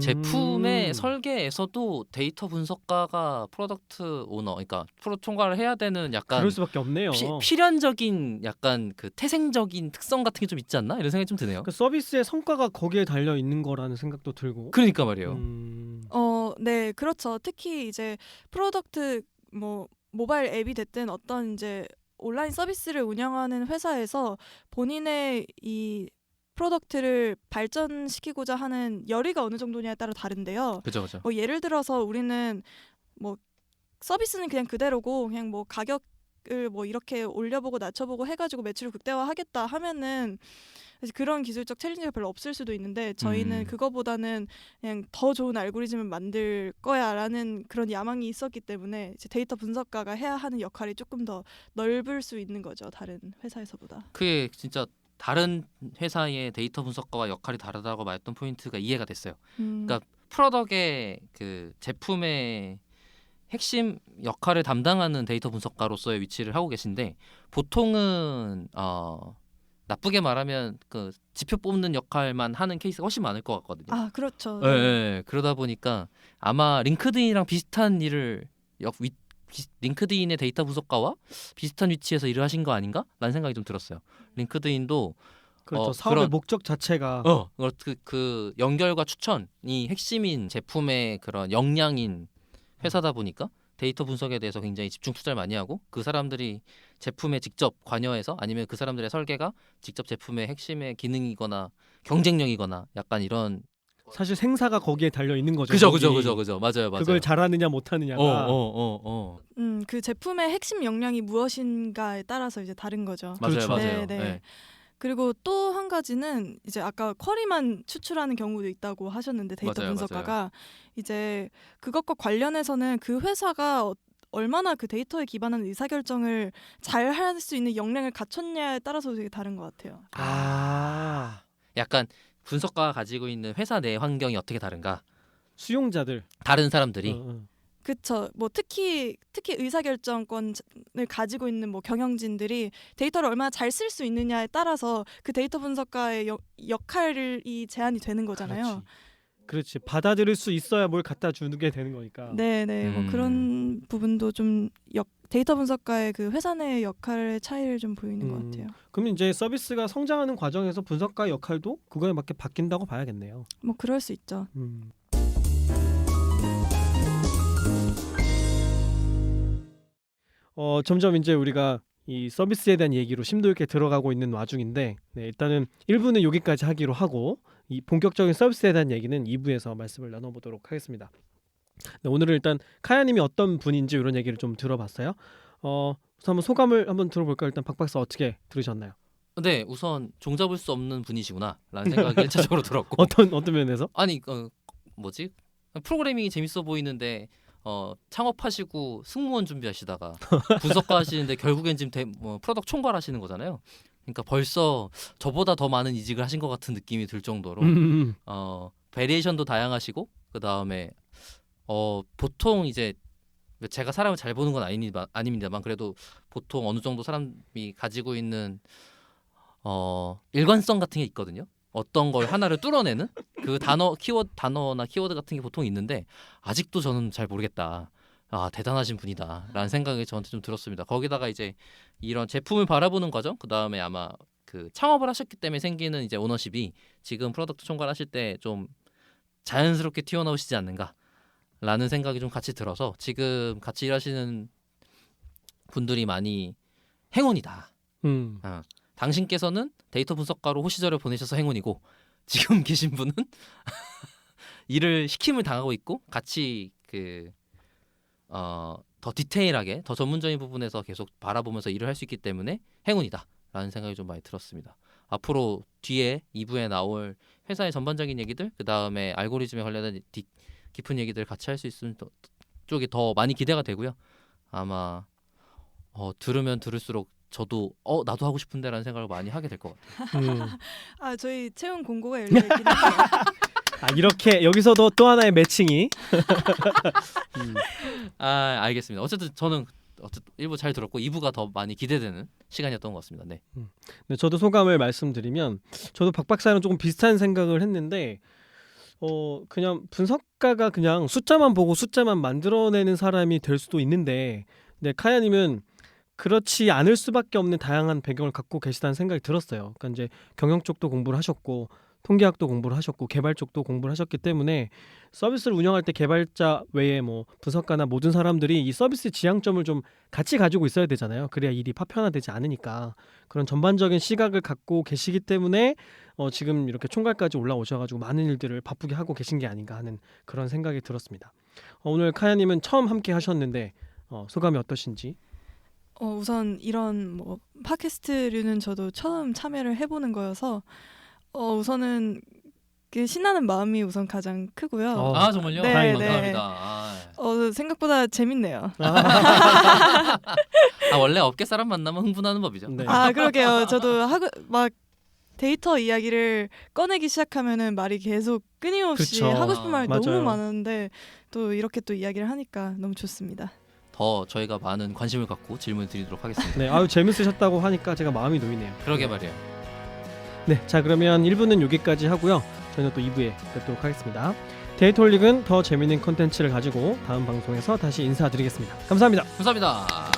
제품의 설계에서도 데이터 분석가가 프로덕트 오너, 그러니까 프로 총괄을 해야 되는 약간
그럴 수밖에 없네요.
필연적인 약간 그 태생적인 특성 같은 게 좀 있지 않나 이런 생각이 좀 드네요.
그 서비스의 성과가 거기에 달려 있는 거라는 생각도 들고.
그러니까 말이에요.
네, 그렇죠. 특히 이제 프로덕트 뭐 모바일 앱이 됐든 어떤 이제 온라인 서비스를 운영하는 회사에서 본인의 이 프로덕트를 발전시키고자 하는 열의가 어느 정도냐에 따라 다른데요.
그죠.
뭐 예를 들어서 우리는 뭐 서비스는 그냥 그대로고 그냥 뭐 가격을 뭐 이렇게 올려보고 낮춰보고 해가지고 매출을 극대화하겠다 하면은 사실 그런 기술적 챌린지가 별로 없을 수도 있는데 저희는 그거보다는 그냥 더 좋은 알고리즘을 만들 거야라는 그런 야망이 있었기 때문에 이제 데이터 분석가가 해야 하는 역할이 조금 더 넓을 수 있는 거죠. 다른 회사에서보다.
그게 진짜 다른 회사의 데이터 분석가와 역할이 다르다고 말했던 포인트가 이해가 됐어요. 그러니까 프로덕의 그 제품의 핵심 역할을 담당하는 데이터 분석가로서의 위치를 하고 계신데 보통은 나쁘게 말하면 그 지표 뽑는 역할만 하는 케이스가 훨씬 많을 것 같거든요.
아, 그렇죠.
네. 그러다 보니까 아마 링크드인이랑 비슷한 일을 링크드인의 데이터 분석가와 비슷한 위치에서 일을 하신 거 아닌가라는 생각이 좀 들었어요. 링크드인도
그렇죠. 사업의 목적 자체가
그 연결과 추천이 핵심인 제품의 그런 역량인 회사다 보니까 데이터 분석에 대해서 굉장히 집중 투자를 많이 하고 그 사람들이 제품에 직접 관여해서 아니면 그 사람들의 설계가 직접 제품의 핵심의 기능이거나 경쟁력이거나 약간 이런
사실 생사가 거기에 달려 있는 거죠.
그죠. 맞아요.
그걸 잘하느냐 못하느냐가.
그 제품의 핵심 역량이 무엇인가에 따라서 이제 다른 거죠.
맞아요.
네. 그리고 또 한 가지는 이제 아까 쿼리만 추출하는 경우도 있다고 하셨는데 데이터 분석가가 이제 그것과 관련해서는 그 회사가 얼마나 그 데이터에 기반한 의사결정을 잘 할 수 있는 역량을 갖췄냐에 따라서 되게 다른 것 같아요.
약간 분석가가 가지고 있는 회사 내 환경이 어떻게 다른가?
수용자들,
다른 사람들이
그렇죠. 뭐 특히 의사결정권을 가지고 있는 뭐 경영진들이 데이터를 얼마나 잘 쓸 수 있느냐에 따라서 그 데이터 분석가의 역할이 제한이 되는 거잖아요.
그렇지. 받아들일 수 있어야 뭘 갖다 주는 게 되는 거니까.
네. 뭐 그런 부분도 좀 데이터 분석가의 그 회사 내 역할의 차이를 좀 보이는 것 같아요.
그럼 이제 서비스가 성장하는 과정에서 분석가의 역할도 그거에 맞게 바뀐다고 봐야겠네요.
뭐 그럴 수 있죠.
점점 이제 우리가 이 서비스에 대한 얘기로 심도 있게 들어가고 있는 와중인데 일단은 1부는 여기까지 하기로 하고 이 본격적인 서비스에 대한 얘기는 2부에서 말씀을 나눠보도록 하겠습니다. 오늘은 일단 카야님이 어떤 분인지 이런 얘기를 좀 들어봤어요. 우선 한번 소감을 한번 들어볼까요? 일단 박 박사 어떻게 들으셨나요?
네, 우선 종잡을 수 없는 분이시구나라는 생각이 1차적으로 들었고
어떤 면에서?
아니 뭐지? 프로그래밍이 재밌어 보이는데 창업하시고 승무원 준비하시다가 분석가 하시는데 결국엔 지금 프로덕트 총괄하시는 거잖아요. 그러니까 벌써 저보다 더 많은 이직을 하신 것 같은 느낌이 들 정도로 베리에이션도 다양하시고 그 다음에 보통 이제 제가 사람을 잘 보는 건 아닙니다만 그래도 보통 어느 정도 사람이 가지고 있는 일관성 같은 게 있거든요. 어떤 걸 하나를 뚫어내는 그 단어나 키워드 같은 게 보통 있는데 아직도 저는 잘 모르겠다. 대단하신 분이다라는 생각이 저한테 좀 들었습니다. 거기다가 이제 이런 제품을 바라보는 과정, 그 다음에 아마 그 창업을 하셨기 때문에 생기는 이제 오너십이 지금 프로덕트 총괄하실 때 좀 자연스럽게 튀어나오시지 않는가라는 생각이 좀 같이 들어서 지금 같이 일하시는 분들이 많이 행운이다. 당신께서는 데이터 분석가로 호시절을 보내셔서 행운이고 지금 계신 분은 일을 시킴을 당하고 있고 같이 더 디테일하게 더 전문적인 부분에서 계속 바라보면서 일을 할 수 있기 때문에 행운이다라는 생각이 좀 많이 들었습니다. 앞으로 뒤에 2부에 나올 회사의 전반적인 얘기들 그 다음에 알고리즘에 관련된 깊은 얘기들 같이 할 수 있으면 쪽이 더 많이 기대가 되고요. 아마 들으면 들을수록 저도 나도 하고 싶은데라는 생각을 많이 하게 될 것 같아요.
저희 채용 공고가 열려있긴 한데요.
이렇게 여기서도 또 하나의 매칭이.
알겠습니다. 어쨌든 저는 어쨌든 1부 잘 들었고 2부가 더 많이 기대되는 시간이었던 것 같습니다. 네.
네, 저도 소감을 말씀드리면 저도 박 박사랑 조금 비슷한 생각을 했는데 그냥 분석가가 그냥 숫자만 보고 숫자만 만들어내는 사람이 될 수도 있는데 네, 카야님은 그렇지 않을 수밖에 없는 다양한 배경을 갖고 계시다는 생각이 들었어요. 그러니까 이제 경영 쪽도 공부를 하셨고 통계학도 공부를 하셨고 개발 쪽도 공부를 하셨기 때문에 서비스를 운영할 때 개발자 외에 뭐 분석가나 모든 사람들이 이 서비스 지향점을 좀 같이 가지고 있어야 되잖아요. 그래야 일이 파편화되지 않으니까 그런 전반적인 시각을 갖고 계시기 때문에 지금 이렇게 총괄까지 올라오셔가지고 많은 일들을 바쁘게 하고 계신 게 아닌가 하는 그런 생각이 들었습니다. 오늘 카야님은 처음 함께 하셨는데 소감이 어떠신지?
우선 이런 뭐 팟캐스트류는 저도 처음 참여를 해보는 거여서 우선은 그 신나는 마음이 우선 가장 크고요.
아 정말요?
네,
감사합니다.
네.
아,
생각보다 재밌네요.
원래 업계 사람 만나면 흥분하는 법이죠.
네.
그러게요. 저도 막 데이터 이야기를 꺼내기 시작하면은 말이 계속 끊임없이
그쵸.
하고 싶은 말이
맞아요.
너무 많은데 또 이렇게 또 이야기를 하니까 너무 좋습니다.
더 저희가 많은 관심을 갖고 질문 드리도록 하겠습니다.
네, 아유 재밌으셨다고 하니까 제가 마음이 놓이네요.
그러게 말이에요.
네, 자 그러면 1부는 여기까지 하고요. 저희는 또 2부에 뵙도록 하겠습니다. 데이터홀릭은 더 재미있는 콘텐츠를 가지고 다음 방송에서 다시 인사드리겠습니다. 감사합니다.
감사합니다.